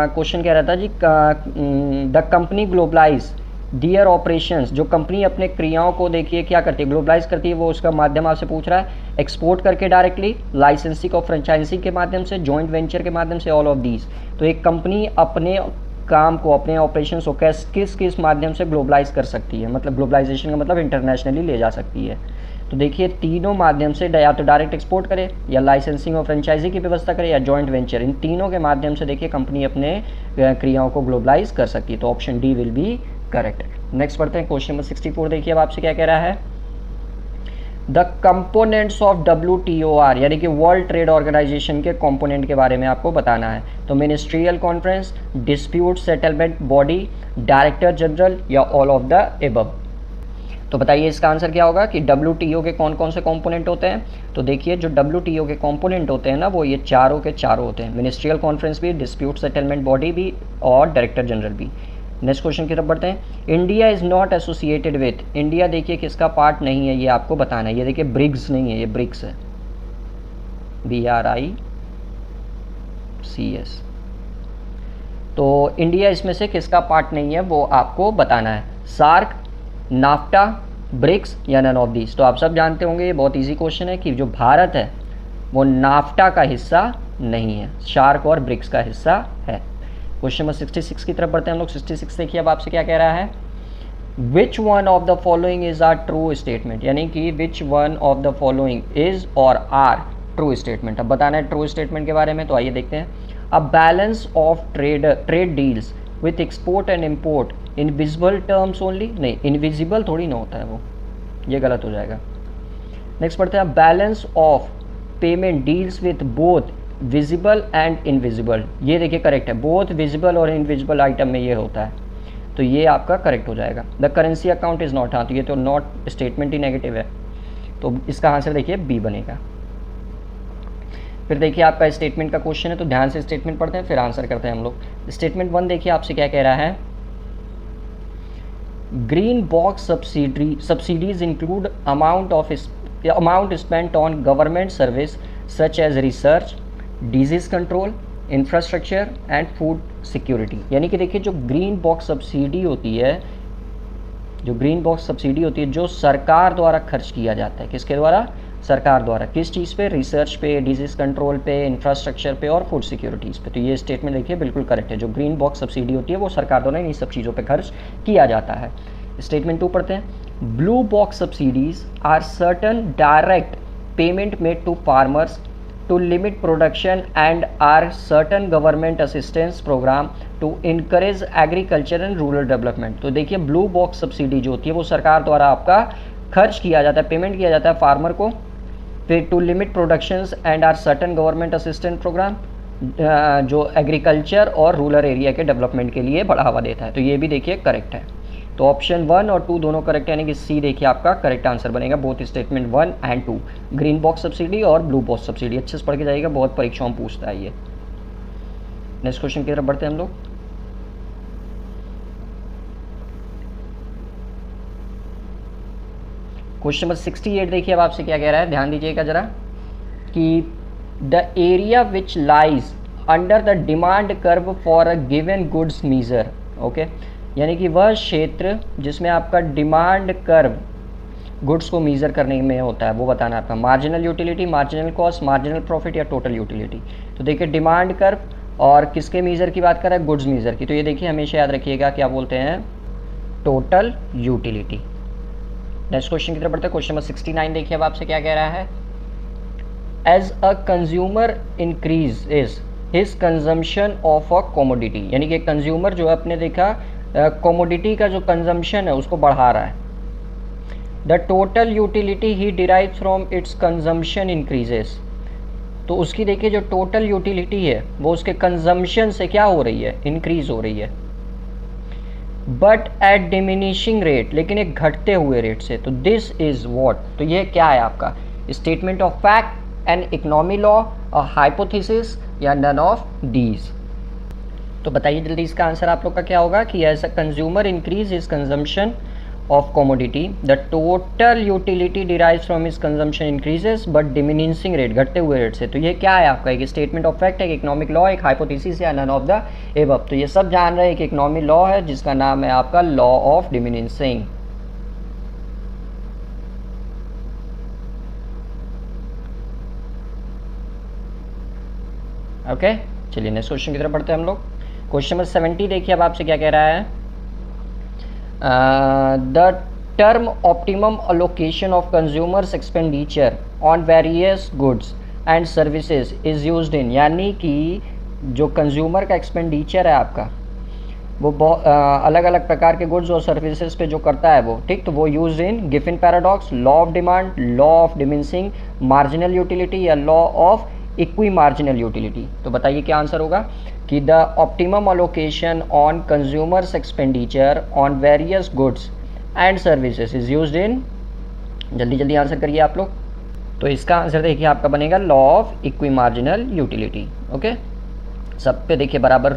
क्वेश्चन कह रहा था जी, the company globalise their operations, जो कंपनी अपने क्रियाओं को देखिए क्या करती है, ग्लोबलाइज करती है, वो उसका माध्यम आपसे पूछ रहा है, एक्सपोर्ट करके डायरेक्टली, लाइसेंसिंग और फ्रेंचाइजिंग के माध्यम से, जॉइंट वेंचर के माध्यम से, ऑल ऑफ दीज। तो एक कंपनी अपने काम को, अपने ऑपरेशंस को किस किस माध्यम से ग्लोबलाइज कर सकती है, मतलब ग्लोबलाइजेशन का मतलब इंटरनेशनली ले जा सकती है। तो देखिए तीनों माध्यम से, या तो डायरेक्ट एक्सपोर्ट करे, या लाइसेंसिंग और फ्रेंचाइजी की व्यवस्था करे, या जॉइंट वेंचर, इन तीनों के माध्यम से देखिए कंपनी अपने क्रियाओं को ग्लोबलाइज कर सकती है। तो option D will be correct. Next पढ़ते हैं क्वेश्चन नंबर 64। देखिए अब आपसे क्या कह रहा है, द कंपोनेंट्स ऑफ WTOR यानी कि वर्ल्ड ट्रेड ऑर्गेनाइजेशन के कंपोनेंट के बारे में आपको बताना है। तो ministerial conference, dispute settlement body, director general या ऑल ऑफ द एबव। तो बताइए इसका आंसर क्या होगा कि WTO के कौन कौन से कंपोनेंट होते हैं। तो देखिए जो WTO के कंपोनेंट होते हैं ना, वो ये चारों के चारों होते हैं, मिनिस्ट्रियल कॉन्फ्रेंस भी, डिस्प्यूट सेटलमेंट बॉडी भी और डायरेक्टर जनरल भी। नेक्स्ट क्वेश्चन की तरफ बढ़ते हैं। India is not associated with, India देखिए किसका पार्ट नहीं है, ये आपको बताना है। ये देखिए ब्रिक्स नहीं है, ये ब्रिक्स है, BRICS। तो इंडिया इसमें से किसका पार्ट नहीं है वो आपको बताना है। सार्क, नाफ्टा, ब्रिक्स या नन ऑफ दीज। तो आप सब जानते होंगे, ये बहुत इजी क्वेश्चन है कि जो भारत है वो नाफ्टा का हिस्सा नहीं है, सार्क और ब्रिक्स का हिस्सा है। क्वेश्चन नंबर 66 की तरफ बढ़ते हैं हम लोग। 66 देखिए अब आपसे क्या कह रहा है, which one of the following is are true statement, यानी कि which one of the following is और आर ट्रू स्टेटमेंट। अब बताना है ट्रू स्टेटमेंट के बारे में, तो आइए देखते हैं। A balance of trade deals with export and import in visible terms only, नहीं इनविजिबल थोड़ी ना होता है वो, ये गलत हो जाएगा। नेक्स्ट पढ़ते हैं, balance of payment deals with both visible and invisible, ये देखिए करेक्ट है, बोथ विजिबल और इनविजिबल आइटम में ये होता है, तो ये आपका करेक्ट हो जाएगा। The currency account is not, हाँ तो ये तो नॉट स्टेटमेंट ही नेगेटिव है, तो इसका आंसर देखिए बी बनेगा। फिर देखिए आपका स्टेटमेंट का क्वेश्चन है, तो ध्यान से स्टेटमेंट पढ़ते हैं फिर आंसर करते हैं हम लोग। स्टेटमेंट 1 देखिए आपसे क्या कह रहा है, green box subsidies include amount spent on government service such as research, disease control, infrastructure and food security. यानी कि देखिए जो ग्रीन बॉक्स सब्सिडी होती है, जो सरकार द्वारा खर्च किया जाता है, किसके द्वारा, सरकार द्वारा, किस चीज़ पे, रिसर्च पे, डिजीज कंट्रोल पे, इंफ्रास्ट्रक्चर पे और फूड सिक्योरिटीज़ पे। तो ये स्टेटमेंट देखिए बिल्कुल करेक्ट है, जो ग्रीन बॉक्स सब्सिडी होती है वो सरकार द्वारा इन सब चीज़ों पे खर्च किया जाता है। स्टेटमेंट 2 पढ़ते हैं, blue box subsidies are certain direct payment made to farmers to limit production and are certain government assistance program to encourage agriculture and rural development। तो देखिए ब्लू बॉक्स सब्सिडी जो होती है वो सरकार द्वारा आपका खर्च किया जाता है, पेमेंट किया जाता है फार्मर को। फिर to limit productions and are certain government assistant programme, जो एग्रीकल्चर और रूरल एरिया के डेवलपमेंट के लिए बढ़ावा देता है। तो ये भी देखिए करेक्ट है। तो ऑप्शन 1 और 2 दोनों करेक्ट है, यानी कि सी देखिए आपका करेक्ट आंसर बनेगा, both statement 1 and 2, green box subsidy और ब्लू बॉक्स सब्सिडी। अच्छे से पढ़ के जाइएगा, बहुत परीक्षाओं में पूछता है ये। नेक्स्ट क्वेश्चन की तरफ बढ़ते हैं हम लोग। क्वेश्चन नंबर 68 देखिए अब आपसे क्या कह रहा है, ध्यान दीजिएगा जरा, कि the area which lies under the demand curve for a given goods measure, okay, यानी कि वह क्षेत्र जिसमें आपका डिमांड कर्व गुड्स को मीज़र करने में होता है वो बताना है आपका। Marginal utility, marginal cost, marginal profit या टोटल यूटिलिटी। तो देखिए डिमांड कर्व और किसके मीज़र की बात कर रहा है, गुड्स मीज़र की। तो ये देखिए हमेशा याद रखिएगा क्या बोलते हैं, टोटल यूटिलिटी। नेक्स्ट क्वेश्चन की तरफ बढ़ते हैं। क्वेश्चन नंबर 69 देखिए अब आपसे क्या कह रहा है, as a consumer increases his consumption of a commodity, यानी कि कंज्यूमर जो है अपने देखा कमोडिटी का जो कंजम्पशन है उसको बढ़ा रहा है। The total utility he derive from its consumption increases, तो उसकी देखिए जो टोटल यूटिलिटी है वो उसके कंजम्पशन से क्या हो रही है, इंक्रीज हो रही है, बट एट डिमिनिशिंग रेट, लेकिन एक घटते हुए रेट से। तो दिस इज व्हाट, तो ये क्या है आपका, statement of fact, an economy law, hypothesis या नन ऑफ दीज। तो बताइए जल्दी इसका आंसर आप लोग का क्या होगा, कि as a consumer increases consumption of commodity, the total utility derives from its consumption increases but diminishing rate, घटते हुए रेट से। तो ये क्या है आपका, एक स्टेटमेंट ऑफ फैक्ट है, एक इकोनॉमिक लॉ, एक हाइपोथेसिस या नन ऑफ द एबव। तो ये सब जान रहे हैं, एक इकोनॉमिक लॉ है जिसका नाम है आपका लॉ ऑफ डिमिनिशिंग। ओके चलिए नेक्स्ट क्वेश्चन की तरफ बढ़ते हैं हम लोग। क्वेश्चन नंबर 70 देखिए अब आपसे क्या कह रहा है, the term optimum allocation of consumers expenditure on various goods and services is used in, यानी कि जो कंज्यूमर का एक्सपेंडिचर है आपका वो अलग अलग प्रकार के गुड्स और सर्विसेज पे जो करता है वो, ठीक। तो वो use in Giffin paradox, law of demand, law of diminishing marginal utility या law of equi marginal utility. तो बताइए क्या आंसर होगा कि the optimum allocation on consumers expenditure on various goods and services is used in, जल्दी जल्दी answer करिए आप लोग। तो इसका आंसर देखिए आपका बनेगा law of equi marginal utility. Okay, सब पे देखिए बराबर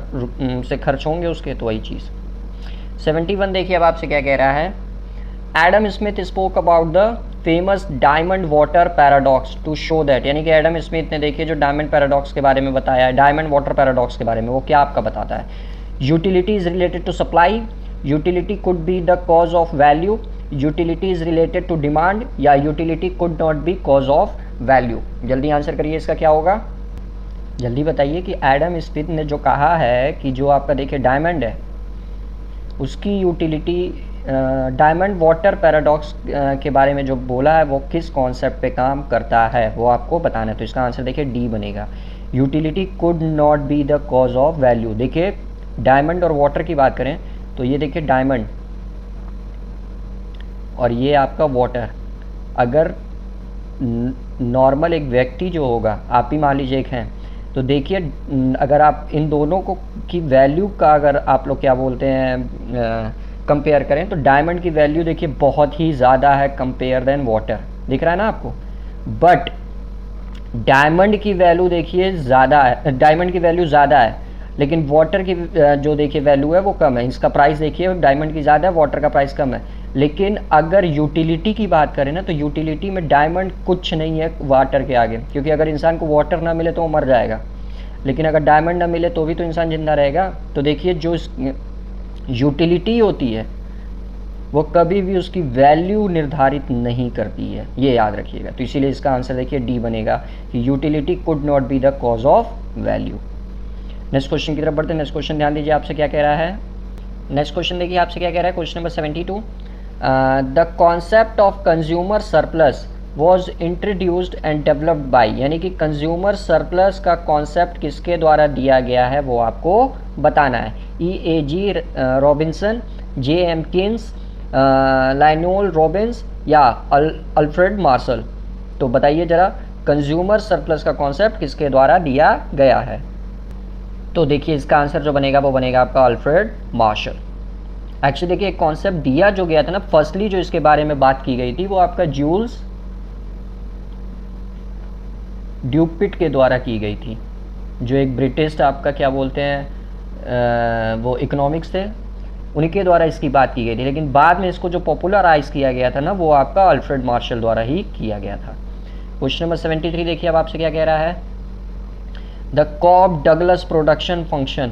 से खर्च होंगे उसके, तो वही चीज़। 71 देखिए अब आपसे क्या कह रहा है। Adam Smith spoke about the famous diamond water paradox to show that, यानी कि एडम स्मिथ ने देखिए जो डायमंड पैराडॉक्स के बारे में बताया है, डायमंड वाटर पैराडॉक्स के बारे में, वो क्या आपका बताता है। Utility is related to supply, utility could be the cause of value, utility is related to demand, या utility could not be cause of value. जल्दी आंसर करिए, इसका क्या होगा, जल्दी बताइए कि एडम स्मिथ ने जो कहा है कि जो आपका देखिए डायमंड है उसकी यूटिलिटी, डायमंड वाटर पैराडॉक्स के बारे में जो बोला है वो किस कॉन्सेप्ट पे काम करता है वो आपको बताना है। तो इसका आंसर देखिए डी बनेगा, utility could not B the cause of value. देखिए डायमंड और वाटर की बात करें तो ये देखिए डायमंड और ये आपका वाटर, अगर नॉर्मल एक व्यक्ति जो होगा, आप ही मान लीजिए एक हैं, तो देखिए अगर आप इन दोनों को की वैल्यू का अगर आप लोग क्या बोलते हैं कंपेयर करें तो डायमंड की वैल्यू देखिए बहुत ही ज़्यादा है कंपेयर देन वाटर, दिख रहा है ना आपको। बट डायमंड की वैल्यू देखिए ज़्यादा है, डायमंड की वैल्यू ज़्यादा है, लेकिन वाटर की जो देखिए वैल्यू है वो कम है। इसका प्राइस देखिए डायमंड की ज़्यादा है, वाटर का प्राइस कम है। लेकिन अगर यूटिलिटी की बात करें ना तो यूटिलिटी में डायमंड कुछ नहीं है वाटर के आगे, क्योंकि अगर इंसान को वाटर ना मिले तो वो मर जाएगा, लेकिन अगर डायमंड ना मिले तो भी तो इंसान जिंदा रहेगा। तो देखिए जो यूटिलिटी होती है वो कभी भी उसकी वैल्यू निर्धारित नहीं करती है, ये याद रखिएगा। तो इसीलिए इसका आंसर देखिए डी बनेगा कि utility could not B the cause of value. Next question की तरफ बढ़ते हैं। नेक्स्ट क्वेश्चन ध्यान दीजिए आपसे क्या कह रहा है। नेक्स्ट क्वेश्चन देखिए आपसे क्या कह रहा है, question number 72। The concept of consumer surplus was introduced and developed by, यानी कि कंज्यूमर सरप्लस का कॉन्सेप्ट किसके द्वारा दिया गया है वो आपको बताना है। E.A.G. Robinson, J.M. Keynes, Lionel Robbins या अल्फ्रेड मार्शल। तो बताइए जरा कंज्यूमर सरप्लस का कॉन्सेप्ट किसके द्वारा दिया गया है। तो देखिए इसका आंसर जो बनेगा वो बनेगा आपका अल्फ्रेड मार्शल। एक्चुअली देखिए एक कॉन्सेप्ट दिया जो गया था ना, फर्स्टली जो इसके बारे में बात की गई थी वो आपका जूल्स ड्यूपिट के द्वारा की गई थी, जो एक ब्रिटिश आपका क्या बोलते हैं वो इकोनॉमिक्स थे, उन्हीं के द्वारा इसकी बात की गई थी। लेकिन बाद में इसको जो पॉपुलराइज किया गया था ना वो आपका अल्फ्रेड मार्शल द्वारा ही किया गया था। क्वेश्चन नंबर 73 देखिए अब आपसे क्या कह रहा है। The Cobb Douglas production function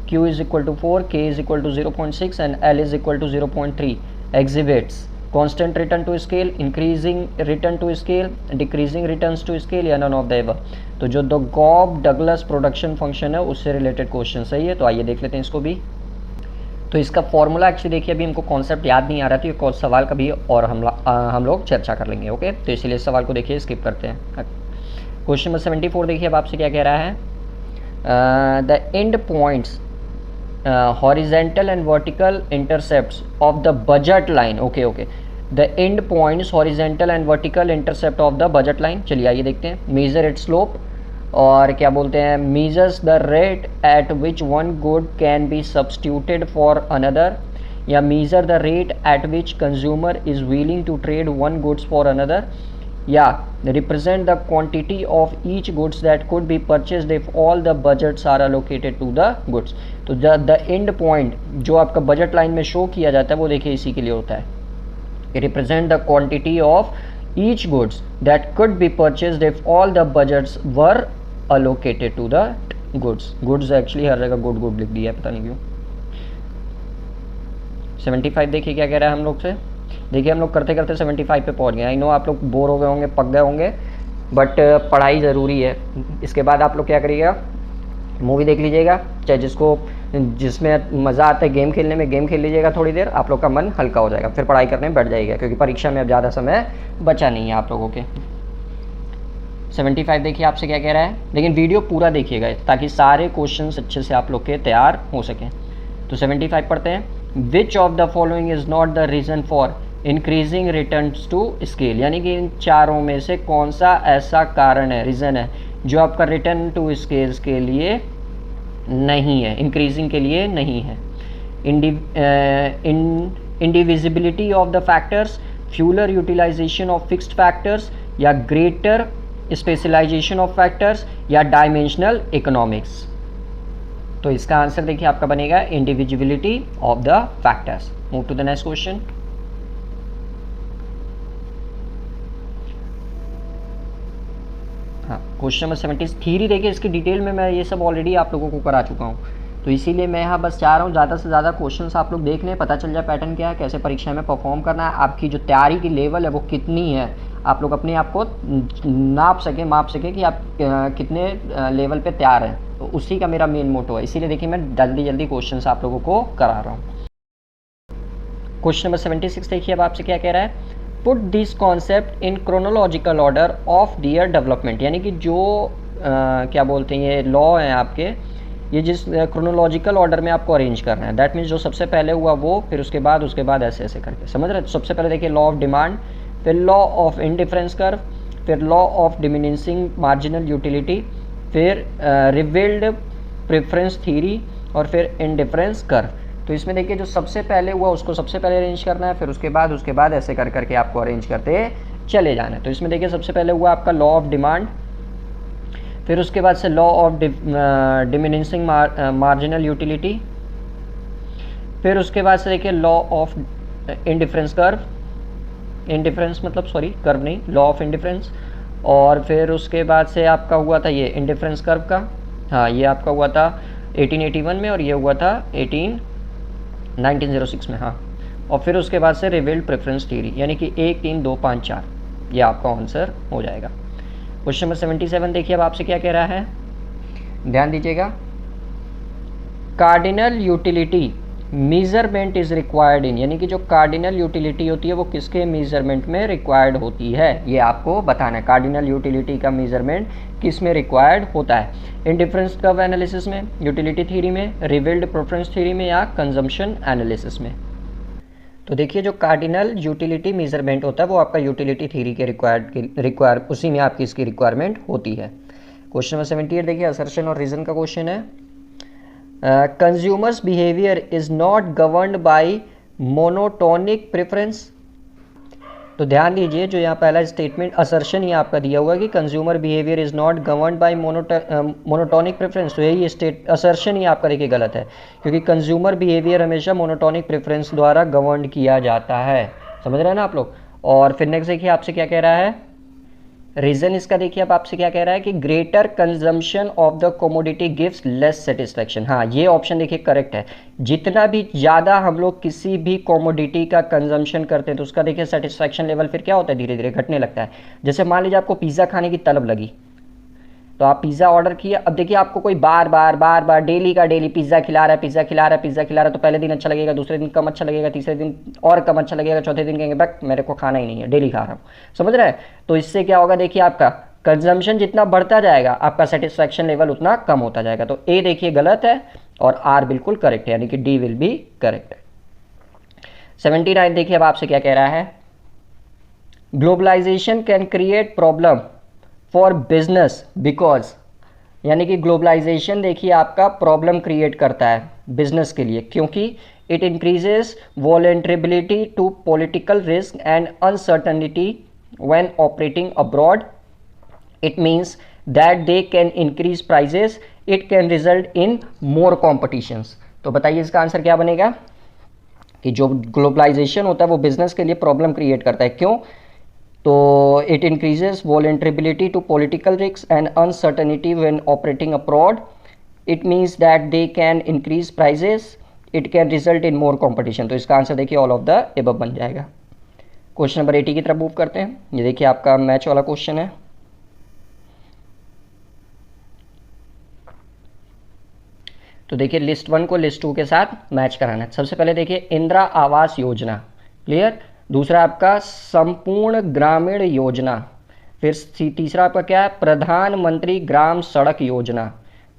Q is equal to 4, K is equal to 0.6 and L is equal to 0.3 exhibits constant return to scale, increasing return to scale, decreasing returns to scale या none of the above। तो जो the Cobb Douglas production function है उससे related question सही है, तो आइए देख लेते हैं इसको भी। तो इसका फॉर्मूला एक्चुअली देखिए अभी हमको कॉन्सेप्ट याद नहीं आ रहा था, ये सवाल का भी और हम लोग चर्चा कर लेंगे। ओके, तो इसलिए इस सवाल को देखिए स्किप करते हैं। क्वेश्चन नंबर 74 देखिए अब आपसे क्या कह रहा है। The end points horizontal and vertical intercepts of the budget line, okay, the end points horizontal and vertical intercept of the budget line। चलिए आइए देखते हैं। measure its slope, और क्या बोलते हैं measures the rate at which one good can be substituted for another, या measure the rate at which consumer is willing to trade one goods for another, या represent the quantity of each goods that could be purchased if all the budgets are allocated to the goods। तो the end point जो आपका budget line में show किया जाता है वो देखिए इसी के लिए होता है। represent the quantity of each goods that could be purchased if all the budgets were allocated to the goods actually हर जगह गुड लिख दिया है, पता नहीं क्यों। 75 देखिए क्या कह रहा है हम लोग से। देखिए हम लोग करते करते 75 पे पहुंच गए। आई नो आप लोग बोर हो गए होंगे, पक गए होंगे, बट पढ़ाई ज़रूरी है। इसके बाद आप लोग क्या करिएगा, मूवी देख लीजिएगा, चाहे जिसमें मज़ा आता है गेम खेलने में, गेम खेल लीजिएगा थोड़ी देर, आप लोग का मन हल्का हो जाएगा, फिर पढ़ाई करने में बैठ जाएगा, क्योंकि परीक्षा में अब ज़्यादा समय बचा नहीं है आप लोगों के। 75 देखिए आपसे क्या कह रहा है, लेकिन वीडियो पूरा देखिएगा ताकि सारे क्वेश्चन अच्छे से आप लोग के तैयार हो सकें। तो 75 पढ़ते हैं। Which of the following is not the reason for increasing returns to scale, यानी कि इन चारों में से कौन सा ऐसा कारण है, रीज़न है जो आपका रिटर्न टू स्केल्स के लिए नहीं है, इंक्रीजिंग के लिए नहीं है। Indivisibility of the factors, fuller utilisation of fixed factors, या ग्रेटर स्पेशलाइजेशन ऑफ फैक्टर्स, या डायमेंशनल इकोनॉमिक्स। तो इसका आंसर देखिए आपका बनेगा indivisibility of the factors. Move to the next question. हाँ, क्वेश्चन नंबर 70 थ्योरी देखिए, इसकी डिटेल में मैं ये सब ऑलरेडी आप लोगों को करा चुका हूँ, तो इसीलिए मैं यहाँ बस चाह रहा हूँ ज़्यादा से ज़्यादा क्वेश्चंस आप लोग देख लें, पता चल जाए पैटर्न क्या है, कैसे परीक्षा में परफॉर्म करना है, आपकी जो तैयारी की लेवल है वो कितनी है, आप लोग अपने आप को नाप सकें, माप सकें कि आप कितने लेवल पे तैयार हैं। तो उसी का मेरा मेन मोटो है, इसीलिए देखिए मैं जल्दी जल्दी क्वेश्चंस आप लोगों को करा रहा हूँ। क्वेश्चन नंबर 76 देखिए अब आपसे क्या कह रहा है, put this concept in chronological order of their development, यानी कि जो क्या बोलते हैं ये लॉ हैं आपके, ये जिस क्रोनोलॉजिकल ऑर्डर में आपको अरेंज करना है, दैट मीन्स जो सबसे पहले हुआ वो, फिर उसके बाद ऐसे ऐसे करके, समझ रहे हैं। सबसे पहले देखिए लॉ ऑफ डिमांड, फिर लॉ ऑफ इंडिफरेंस कर्व, फिर law of diminishing marginal utility, फिर रिवेल्ड प्रेफरेंस थ्योरी, और फिर इंडिफरेंस कर्व। तो इसमें देखिए जो सबसे पहले हुआ उसको सबसे पहले अरेंज करना है, फिर उसके बाद ऐसे कर करके आपको अरेंज करते चले जाना है। तो इसमें देखिए सबसे पहले हुआ आपका लॉ ऑफ डिमांड, फिर उसके बाद से law of diminishing marginal utility, फिर उसके बाद से देखिए law of indifference curve, indifference मतलब सॉरी कर्व नहीं, लॉ ऑफ इंडिफरेंस, और फिर उसके बाद से आपका हुआ था ये इंडिफरेंस कर्व का, हाँ ये आपका हुआ था 1881 में, और ये हुआ था 1906 में, हाँ। और फिर उसके बाद से रिवेल्ड प्रेफरेंस थ्योरी, यानी कि 1 3 2 5 4, ये आपका आंसर हो जाएगा। क्वेश्चन नंबर 77 देखिए अब आपसे क्या कह रहा है, ध्यान दीजिएगा। Cardinal utility measurement is required in, यानी कि जो कार्डिनल यूटिलिटी होती है वो किसके मेजरमेंट में रिक्वायर्ड होती है, ये आपको बताना है। कार्डिनल यूटिलिटी का मेजरमेंट किस में रिक्वायर्ड होता है, इंडिफरेंस कर्व एनालिसिस में, यूटिलिटी थ्योरी में, रिवेल्ड प्रेफरेंस थ्योरी में, या कंजम्पशन एनालिसिस में। तो देखिए जो कार्डिनल यूटिलिटी मेजरमेंट होता है वो आपका यूटिलिटी थ्योरी के रिक्वायर उसी में आपकी इसकी रिक्वायरमेंट होती है। क्वेश्चन नंबर 78 देखिए असर्शन और रीजन का क्वेश्चन है। Consumers behaviour is not governed bye monotonic preference. तो ध्यान दीजिए जो यहाँ पहला स्टेटमेंट असर्शन ही आपका दिया हुआ है कि consumer behaviour is not governed bye monotonic preference, तो यही स्टेट असर्शन ही आपका देखिए गलत है, क्योंकि कंज्यूमर बिहेवियर हमेशा मोनोटोनिक प्रेफरेंस द्वारा गवर्न किया जाता है, समझ रहे हैं ना आप लोग। और फिर नेक्स्ट देखिए आपसे क्या कह रहा है, रीजन इसका देखिए अब आपसे क्या कह रहा है कि greater consumption of the commodity gives less satisfaction. हाँ ये ऑप्शन देखिए करेक्ट है, जितना भी ज़्यादा हम लोग किसी भी कमोडिटी का कंजम्पशन करते हैं तो उसका देखिए सेटिस्फेक्शन लेवल फिर क्या होता है, धीरे धीरे घटने लगता है। जैसे मान लीजिए आपको पिज़्ज़ा खाने की तलब लगी, तो आप पिज़्ज़ा ऑर्डर किया, अब देखिए आपको कोई बार बार डेली का डेली पिज़्ज़ा खिला रहा है, तो पहले दिन अच्छा लगेगा, दूसरे दिन कम अच्छा लगेगा, तीसरे दिन और कम अच्छा लगेगा, चौथे दिन कहेंगे बट मेरे को खाना ही नहीं है, डेली खा रहा हूँ, समझ रहे हैं। तो इससे क्या होगा, देखिए आपका कंजम्पशन जितना बढ़ता जाएगा आपका सेटिस्फैक्शन लेवल उतना कम होता जाएगा। तो ए देखिए गलत है और आर बिल्कुल करेक्ट है, यानी कि डी विल बी करेक्ट है। 79 देखिए अब आपसे क्या कह रहा है, globalisation can create problem for business because, यानी कि ग्लोबलाइजेशन देखिए आपका प्रॉब्लम क्रिएट करता है बिजनेस के लिए, क्योंकि it increases vulnerability to political risk and uncertainty when operating abroad. It means that they can increase prices, it can result in more competitions. तो बताइए इसका आंसर क्या बनेगा कि जो ग्लोबलाइजेशन होता है वो बिजनेस के लिए प्रॉब्लम क्रिएट करता है, क्यों, तो it increases vulnerability to political risk and uncertainty when operating abroad. It means that they can increase prices, it can result in more competition. तो इसका आंसर देखिए ऑल ऑफ द एबव बन जाएगा। Question number 80 की तरफ move करते हैं। ये देखिए आपका मैच वाला क्वेश्चन है। तो देखिए लिस्ट 1 को लिस्ट 2 के साथ मैच कराना है। सबसे पहले देखिए इंदिरा आवास योजना, क्लियर। दूसरा आपका संपूर्ण ग्रामीण योजना, फिर तीसरा आपका क्या है, प्रधानमंत्री ग्राम सड़क योजना,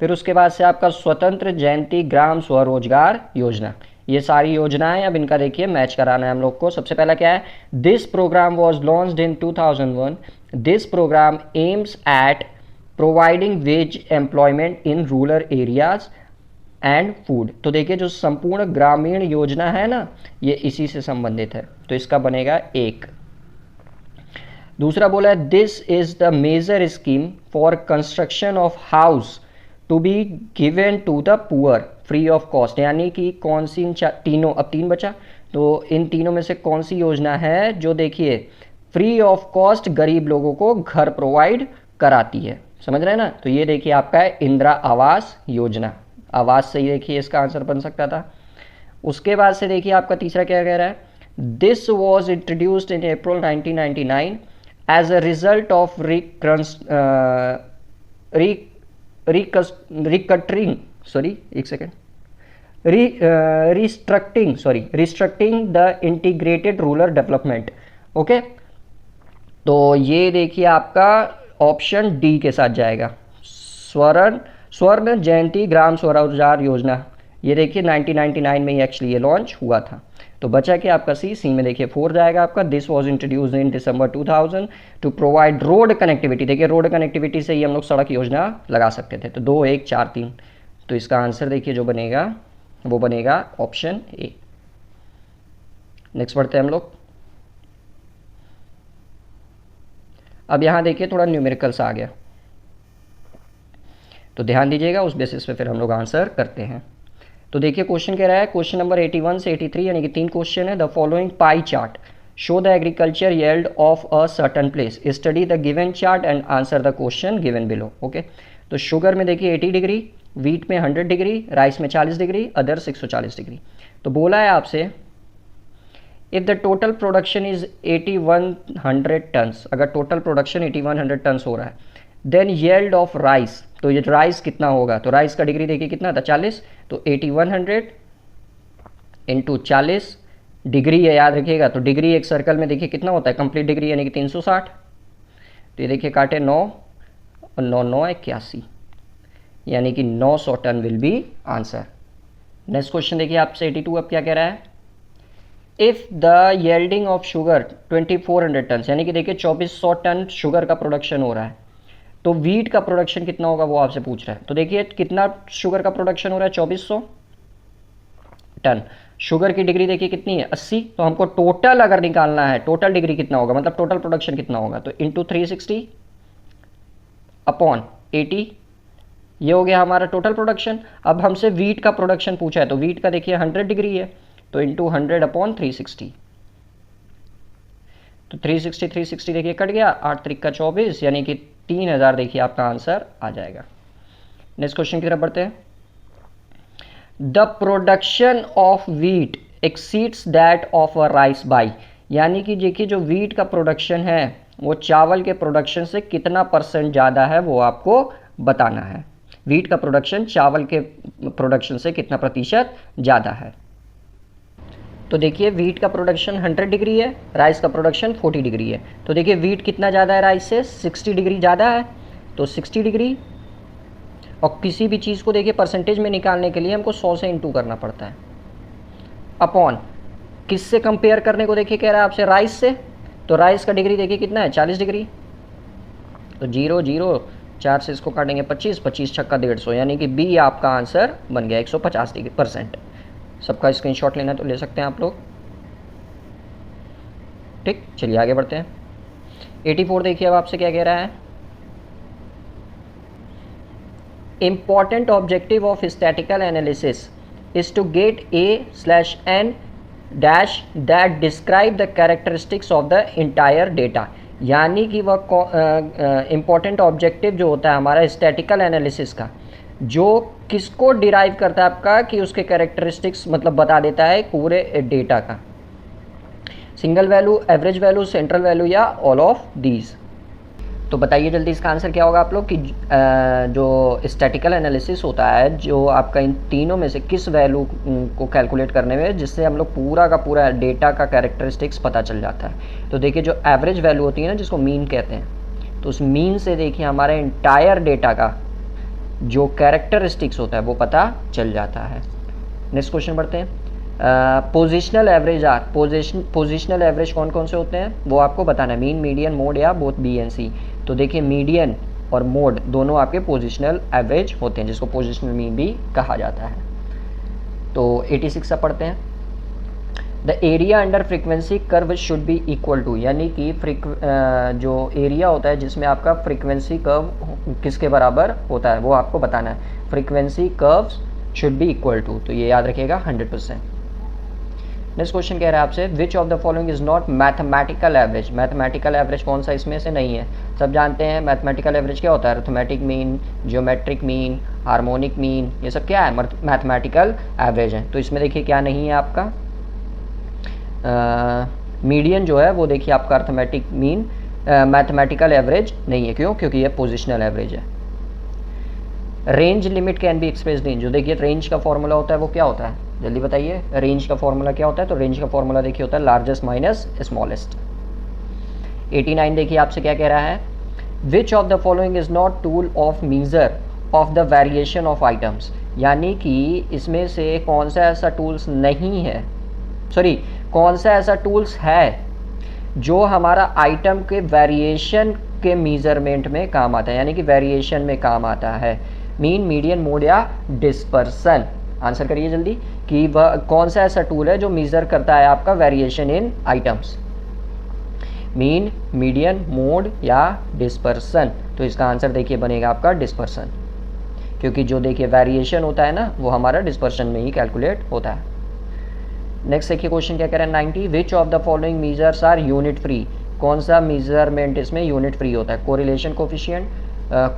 फिर उसके बाद से आपका स्वतंत्र जयंती ग्राम स्वरोजगार योजना, ये सारी योजनाएं अब इनका देखिए मैच कराना है हम लोग को। सबसे पहला क्या है, this programme was launched in 2001, this programme aims at providing wage employment in rural areas and food. तो देखिए जो संपूर्ण ग्रामीण योजना है ना, ये इसी से संबंधित है, तो इसका बनेगा एक। दूसरा बोला है this is the major scheme for construction of house to be given to the poor free of cost, यानी कि कौन सी इन तीनों, अब तीन बचा, तो इन तीनों में से कौन सी योजना है जो देखिए फ्री ऑफ कॉस्ट गरीब लोगों को घर प्रोवाइड कराती है, समझ रहे हैं ना। तो ये देखिए आपका है इंदिरा आवास योजना, आवास से ही देखिए इसका आंसर बन सकता था। उसके बाद से देखिए आपका तीसरा क्या कह रहा है, this was introduced in April 1999 as a result of restructuring the integrated rural development. Okay, तो ये देखिए आपका ऑप्शन डी के साथ जाएगा, स्वर्ण जयंती ग्राम स्वरोजगार योजना। ये देखिए 1999 में ही एक्चुअली ये लॉन्च हुआ था। तो बचा कि आपका सी में देखिए 4 जाएगा आपका, this was introduced in December 2000 to provide road connectivity. देखिए रोड कनेक्टिविटी से ही हम लोग सड़क योजना लगा सकते थे। तो 2, 1, 4, 3, तो इसका आंसर देखिए जो बनेगा वो बनेगा ऑप्शन ए। नेक्स्ट बढ़ते हैं हम लोग। अब यहाँ देखिए थोड़ा न्यूमेरिकल्स आ गया, तो ध्यान दीजिएगा, उस बेसिस पे फिर हम लोग आंसर करते हैं। तो देखिए क्वेश्चन कह रहा है, क्वेश्चन नंबर 81 से 83 यानी कि 3 क्वेश्चन है। The following pie chart show the agriculture yield of a certain place, study the given chart and answer the question given below. Okay, तो शुगर में देखिए 80 डिग्री, वीट में 100 डिग्री, राइस में 40 degree, others 140 degree. तो बोला है आपसे if the total production is 8100 tons, अगर टोटल प्रोडक्शन 8100 टन्स हो रहा है, देन यील्ड ऑफ राइस, तो ये राइस कितना होगा, तो राइस का डिग्री देखिए कितना था 40, तो 8100 इंटू 40 डिग्री है, याद रखिएगा। तो डिग्री एक सर्कल में देखिए कितना होता है, कंप्लीट डिग्री यानी कि 360। तो ये देखिए काटे 9 और 9 9 81, यानी कि 900 ton will be answer. Next question देखिए आपसे 82 अब क्या कह रहा है, if the yielding of sugar 2400 ton, यानी कि देखिए 2400 टन शुगर का प्रोडक्शन हो रहा है, तो वीट का प्रोडक्शन कितना होगा वो आपसे पूछ रहा है। तो देखिए कितना शुगर का प्रोडक्शन हो रहा है 2400 टन, शुगर की डिग्री देखिए कितनी है 80, तो हमको टोटल अगर निकालना है टोटल डिग्री कितना होगा, मतलब टोटल प्रोडक्शन कितना होगा, तो इंटू 360 अपॉन 80, ये हो गया हमारा टोटल प्रोडक्शन। अब हमसे वीट का प्रोडक्शन पूछा है, तो वीट का देखिए 100 डिग्री है, तो इंटू 100 अपॉन 360, तो 360 देखिए कट गया, 8 त्रिक का 24, यानी कि 3000 देखिए आपका आंसर आ जाएगा। नेक्स्ट क्वेश्चन की तरफ बढ़ते हैं। The production of wheat exceeds that of a rice by, यानी कि देखिए जो वीट का प्रोडक्शन है वो चावल के प्रोडक्शन से कितना % ज़्यादा है वो आपको बताना है। वीट का प्रोडक्शन चावल के प्रोडक्शन से कितना प्रतिशत ज़्यादा है। तो देखिए वीट का प्रोडक्शन 100 डिग्री है, राइस का प्रोडक्शन 40 डिग्री है, तो देखिए वीट कितना ज़्यादा है राइस से, 60 डिग्री ज़्यादा है, तो 60 डिग्री। और किसी भी चीज़ को देखिए परसेंटेज में निकालने के लिए हमको 100 से इंटू करना पड़ता है, अपॉन किससे कंपेयर करने को देखिए कह रहा है आपसे, राइस से, तो राइस का डिग्री देखिए कितना है 40 डिग्री, तो 0 0 4 से इसको काटेंगे 25, 25 छक्का 150, यानी कि बी आपका आंसर बन गया 150%। सबका स्क्रीनशॉट लेना तो ले सकते हैं आप लोग। ठीक, चलिए आगे बढ़ते हैं। 84 देखिए अब आपसे क्या कह रहा है, important objective of statical analysis is to get A/N dash that describe the characteristics of the entire data, यानी कि वह इंपॉर्टेंट ऑब्जेक्टिव जो होता है हमारा स्टैटिकल एनालिसिस का, जो किसको डिराइव करता है आपका, कि उसके कैरेक्टरिस्टिक्स मतलब बता देता है पूरे डेटा का, single value, average value, central value या ऑल ऑफ दीज। तो बताइए जल्दी इसका आंसर क्या होगा आप लोग कि जो स्टैटिकल एनालिसिस होता है जो आपका इन तीनों में से किस वैल्यू को कैलकुलेट करने में, जिससे हम लोग पूरा का पूरा डेटा का कैरेक्टरिस्टिक्स पता चल जाता है। तो देखिए जो एवरेज वैल्यू होती है ना, जिसको मीन कहते हैं, तो उस मीन से देखिए हमारे इंटायर डेटा का जो कैरेक्टरिस्टिक्स होता है वो पता चल जाता है। नेक्स्ट क्वेश्चन बढ़ते हैं। Positional average are, positional average कौन कौन से होते हैं वो आपको बताना है, मीन, मीडियन, मोड या बोथ बी एंड सी। तो देखिए मीडियन और मोड दोनों आपके पोजिशनल एवरेज होते हैं, जिसको पोजिशनल मीन भी कहा जाता है। तो 86 से पढ़ते हैं। The area under frequency curve should be equal to, यानी कि जो एरिया होता है जिसमें आपका फ्रीक्वेंसी कर्व किसके बराबर होता है वो आपको बताना है। Frequency curves should be equal to, तो ये याद रखिएगा 100%। नेक्स्ट क्वेश्चन कह रहा है आपसे, विच of the following is not mathematical average. Mathematical average कौन सा इसमें से नहीं है। सब जानते हैं मैथमेटिकल एवरेज क्या होता है, arithmetic mean, geometric mean, harmonic mean, ये सब क्या है, मैथमेटिकल एवरेज है। तो इसमें देखिए क्या नहीं है आपका, मीडियन जो है वो देखिए आपका अरिथमेटिक मीन मैथमेटिकल एवरेज नहीं है। क्यों, क्योंकि ये पोजिशनल एवरेज है। Range limit can be expressed in, जो देखिए रेंज का फॉर्मूला होता है वो क्या होता है, जल्दी बताइए, रेंज का फॉर्मूला क्या होता है। तो रेंज का फॉर्मूला देखिए होता है लार्जेस्ट माइनस स्मॉलेस्ट। 89 देखिए आपसे क्या कह रहा है, which of the following is not tool of measure of the variation of items, यानी कि इसमें से कौन सा ऐसा टूल्स नहीं है, सॉरी कौन सा ऐसा टूल्स है जो हमारा आइटम के वेरिएशन के मीजरमेंट में काम आता है, यानी कि वेरिएशन में काम आता है। मीन, मीडियन, मोड या डिस्पर्सन। आंसर करिए जल्दी कि वह कौन सा ऐसा टूल है जो मेजर करता है आपका variation in items. Mean, median, mode या डिस्पर्सन। तो इसका आंसर देखिए बनेगा आपका डिस्पर्सन, क्योंकि जो देखिए वेरिएशन होता है ना वो हमारा डिस्पर्सन में ही कैलकुलेट होता है। नेक्स्ट देखिए क्वेश्चन क्या कह रहा है 90, which of the following measures are unit free. कौन सा मेजरमेंट इसमें यूनिट फ्री होता है, correlation coefficient,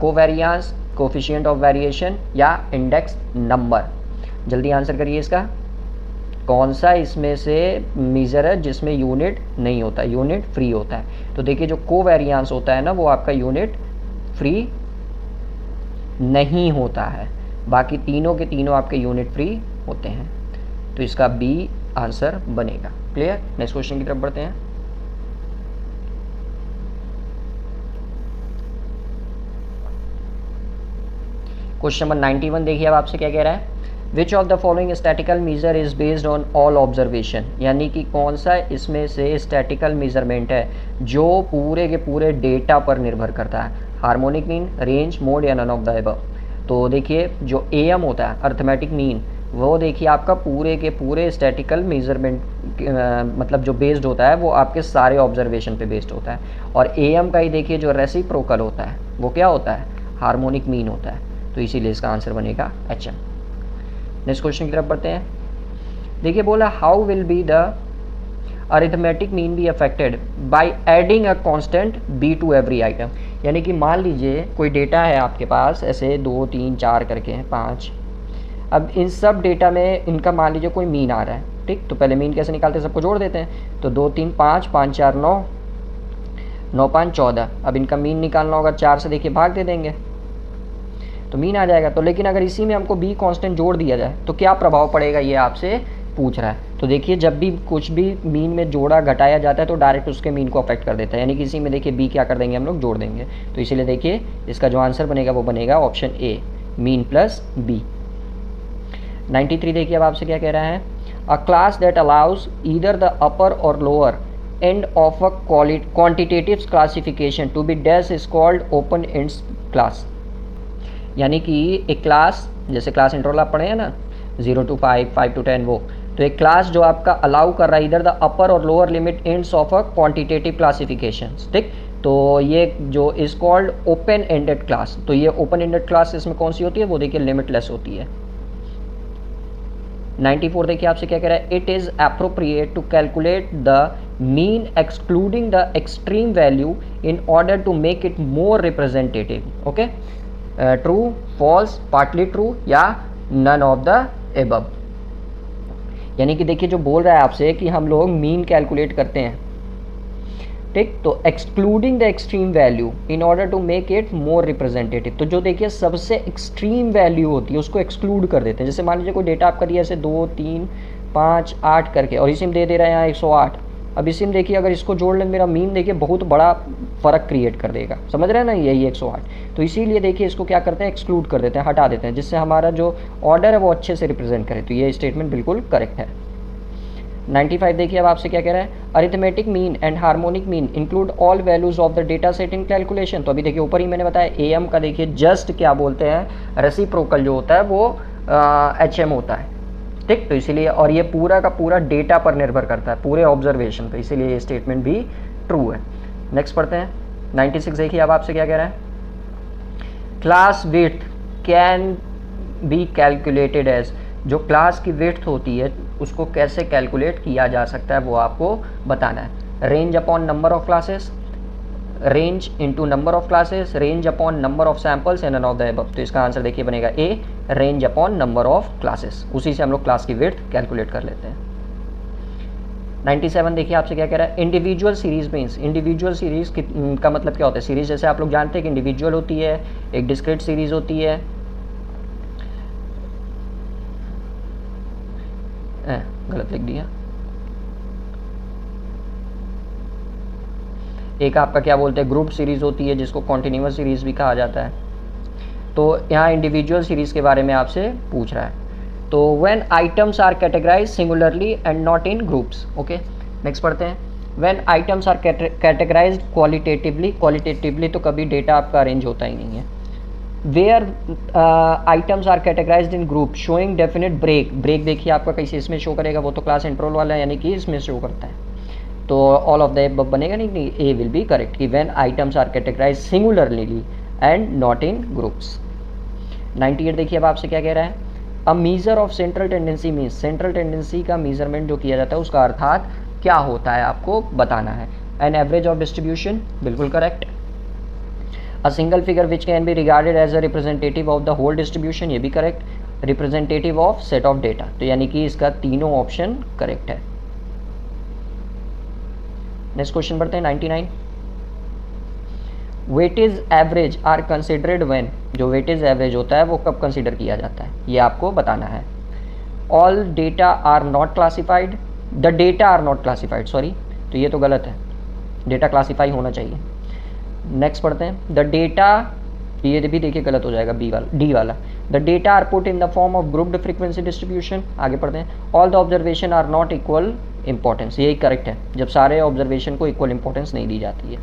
covariance, coefficient of variation या इंडेक्स नंबर। जल्दी आंसर करिए इसका, कौन सा इसमें से मेजर है जिसमें यूनिट नहीं होता, यूनिट फ्री होता है। तो देखिए जो कोवेरियांस होता है ना वो आपका यूनिट फ्री नहीं होता है, बाकी तीनों के तीनों आपके यूनिट फ्री होते हैं। तो इसका बी आंसर बनेगा। क्लियर। नेक्स्ट क्वेश्चन की तरफ बढ़ते हैं। क्वेश्चन नंबर 91 देखिए अब आपसे क्या कह रहा है, which of the following statical measure is based on all observation, यानी कि कौन सा इसमें से स्टैटिकल मेजरमेंट है जो पूरे के पूरे डेटा पर निर्भर करता है। हार्मोनिक मीन, रेंज, मोड या नन ऑफ द अबव। तो देखिए जो एएम होता है अरिथमेटिक मीन, वो देखिए आपका पूरे के पूरे स्टैटिकल मेजरमेंट मतलब जो बेस्ड होता है वो आपके सारे ऑब्जर्वेशन पे बेस्ड होता है। और एएम का ही देखिए जो रेसिप्रोकल होता है वो क्या होता है, हार्मोनिक मीन होता है। तो इसीलिए इसका आंसर बनेगा एचएम। नेक्स्ट क्वेश्चन की तरफ बढ़ते हैं। देखिए बोला, how will be the arithmetic mean be affected by adding a constant b to every item, यानी कि मान लीजिए कोई डेटा है आपके पास ऐसे 2 3 4 करके हैं 5, अब इन सब डेटा में इनका मान लीजिए कोई मीन आ रहा है, ठीक। तो पहले मीन कैसे निकालते हैं, सबको जोड़ देते हैं। तो 2 3 5, 5 4 9, 9 5 14। अब इनका मीन निकालना होगा, 4 से देखिए भाग दे देंगे तो मीन आ जाएगा। तो लेकिन अगर इसी में हमको बी कांस्टेंट जोड़ दिया जाए तो क्या प्रभाव पड़ेगा, ये आपसे पूछ रहा है। तो देखिए जब भी कुछ भी मीन में जोड़ा घटाया जाता है तो डायरेक्ट उसके मीन को अफेक्ट कर देता है, यानी कि इसी में देखिए बी क्या कर देंगे हम लोग, जोड़ देंगे। तो इसीलिए देखिए इसका जो आंसर बनेगा वो बनेगा option A, mean plus B. 93 देखिए अब आपसे क्या कह रहा है, a class that allows either the upper or lower end of a quantitative classification to be dash is called open ends class, यानी कि एक क्लास, जैसे क्लास इंटरवल आप पढ़े हैं ना 0 to 5, 5 to 10, वो तो एक क्लास जो आपका अलाउ कर रहा है इधर the upper or lower limit ends of a quantitative classification, ठीक। तो ये जो is called open ended class, तो ये ओपन एंडेड क्लास इसमें कौन सी होती है, वो देखिए लिमिटलेस होती है। 94 देखिए आपसे क्या कह रहा है, it is appropriate to calculate the mean excluding the extreme value in order to make it more representative. Okay, true, false, partly true या नन ऑफ द एबव। यानी कि देखिए जो बोल रहा है आपसे कि हम लोग मीन कैलकुलेट करते हैं, ठीक। तो excluding the extreme value in order to make it more representative, तो जो देखिए सबसे एक्सट्रीम वैल्यू होती है उसको एक्सक्लूड कर देते हैं। जैसे मान लीजिए कोई डेटा आपका दिया ऐसे 2 3 5 8 करके और इसी में दे रहा है यहाँ 108, अब इसी में देखिए अगर इसको जोड़ लें मेरा मीन देखिए बहुत बड़ा फ़र्क क्रिएट कर देगा, समझ रहे हैं ना, यही 108। तो इसीलिए देखिए इसको क्या करते हैं, एक्सक्लूड कर देते हैं, हटा देते हैं, जिससे हमारा जो ऑर्डर है वो अच्छे से रिप्रेजेंट करे। तो ये स्टेटमेंट बिल्कुल करेक्ट है। 95 देखिए अब आपसे क्या कह रहा है, arithmetic mean and harmonic mean include all values of the data set in calculation. तो अभी देखिए ऊपर ही मैंने बताया एम का देखिए जस्ट क्या बोलते हैं, रेसिप्रोकल जो होता है वो एचएम होता है, ठीक। तो इसीलिए, और ये पूरा का पूरा डेटा पर निर्भर करता है, पूरे ऑब्जर्वेशन पर, इसीलिए ये स्टेटमेंट भी ट्रू है। नेक्स्ट पढ़ते हैं 96 देखिए अब आपसे क्या कह रहा है, class width can be calculated as. जो क्लास की विड्थ होती है उसको कैसे कैलकुलेट किया जा सकता है वो आपको बताना है। Range upon number of classes, range into number of classes, range upon number of samples and none of the above. तो इसका आंसर देखिए बनेगा A, range upon number of classes. उसी से हम लोग क्लास की विड्थ कैलकुलेट कर लेते हैं। 97 देखिए आपसे क्या कह रहा है, individual series means. Individual series का मतलब क्या होता है, सीरीज जैसे आप लोग जानते हैं कि इंडिविजुअल होती है, एक डिस्क्रीट सीरीज होती है, गलत लिख दिया, एक आपका क्या बोलते हैं ग्रुप सीरीज होती है जिसको कॉन्टिन्यूअस सीरीज भी कहा जाता है। तो यहाँ इंडिविजुअल सीरीज के बारे में आपसे पूछ रहा है। तो when items are categorize singularly and not in groups. Okay, next पढ़ते हैं, when items are categorized qualitatively. Qualitatively तो कभी डेटा आपका अरेंज होता ही नहीं है। Where items are categorized in group showing definite break. Break देखिए आपका कैसे इसमें शो करेगा, वो तो क्लास इंट्रोल वाला है, यानी कि इसमें शो करता है। तो ऑल ऑफ द एबव बनेगा नहीं, ए विल बी करेक्ट कि when items are categorized singularly and not in groups. 98 देखिए अब आपसे क्या कह रहा है, a measure of central tendency means. Central tendency का मीजरमेंट जो किया जाता है उसका अर्थात क्या होता है आपको बताना है। एन एवरेज ऑफ डिस्ट्रीब्यूशन, बिल्कुल correct. A single figure which can be regarded as a representative of the whole distribution, ये भी correct. Representative of set of data, तो यानी कि इसका तीनों ऑप्शन करेक्ट है। नेक्स्ट क्वेश्चन बढ़ते हैं 99। Weightage average are considered when. जो वेटेज एवरेज होता है वो कब कंसिडर किया जाता है ये आपको बताना है। All data are not classified, the data are not classified, sorry, तो ये तो गलत है, डेटा क्लासीफाई होना चाहिए। नेक्स्ट पढ़ते हैं, द डेटा, ये भी देखिए गलत हो जाएगा, बी वाला, डी वाला। The data are put in the form of grouped frequency distribution. आगे पढ़ते हैं, all the observation are not equal importance, यही करेक्ट है, जब सारे ऑब्जर्वेशन को इक्वल इंपॉर्टेंस नहीं दी जाती है।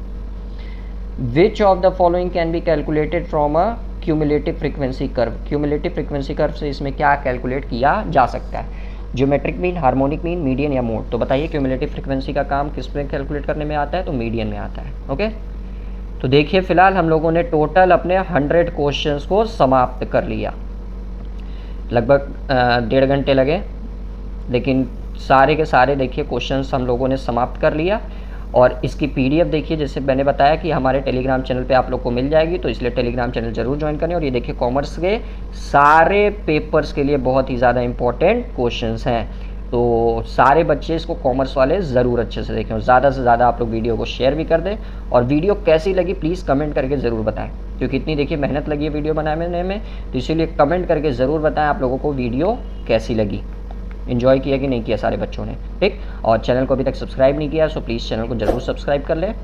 Which of the following can be calculated from a cumulative frequency curve. Cumulative frequency curve से इसमें क्या कैलकुलेट किया जा सकता है, geometric mean, harmonic mean, median या मोड। तो बताइए क्यूमुलेटिव फ्रीक्वेंसी का काम किस में कैलकुलेट करने में आता है, तो मीडियन में आता है। ओके, तो देखिए फिलहाल हम लोगों ने टोटल अपने 100 क्वेश्चंस को समाप्त कर लिया, लगभग 1.5 घंटे लगे, लेकिन सारे के सारे देखिए क्वेश्चंस हम लोगों ने समाप्त कर लिया। और इसकी पीडीएफ देखिए, जैसे मैंने बताया कि हमारे टेलीग्राम चैनल पे आप लोग को मिल जाएगी, तो इसलिए टेलीग्राम चैनल जरूर ज्वाइन करें। और ये देखिए कॉमर्स के सारे पेपर्स के लिए बहुत ही ज़्यादा इंपॉर्टेंट क्वेश्चंस हैं, तो सारे बच्चे इसको कॉमर्स वाले ज़रूर अच्छे से देखें। और ज़्यादा से ज़्यादा आप लोग वीडियो को शेयर भी कर दें, और वीडियो कैसी लगी प्लीज़ कमेंट करके ज़रूर बताएं, क्योंकि इतनी देखिए मेहनत लगी है वीडियो बनाने में, तो इसीलिए कमेंट करके ज़रूर बताएं आप लोगों को वीडियो कैसी लगी, इन्जॉय किया कि नहीं किया सारे बच्चों ने, ठीक। और चैनल को अभी तक सब्सक्राइब नहीं किया, सो प्लीज़ चैनल को ज़रूर सब्सक्राइब कर लें,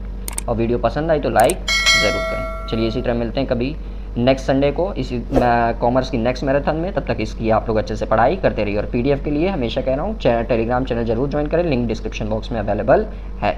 और वीडियो पसंद आई तो लाइक ज़रूर करें। चलिए इसी तरह मिलते हैं कभी नेक्स्ट संडे को इसी कॉमर्स की नेक्स्ट मैराथन में। तब तक इसकी आप लोग अच्छे से पढ़ाई करते रहिए। और पीडीएफ के लिए हमेशा कह रहा हूँ टेलीग्राम चैनल जरूर ज्वाइन करें, लिंक डिस्क्रिप्शन बॉक्स में अवेलेबल है।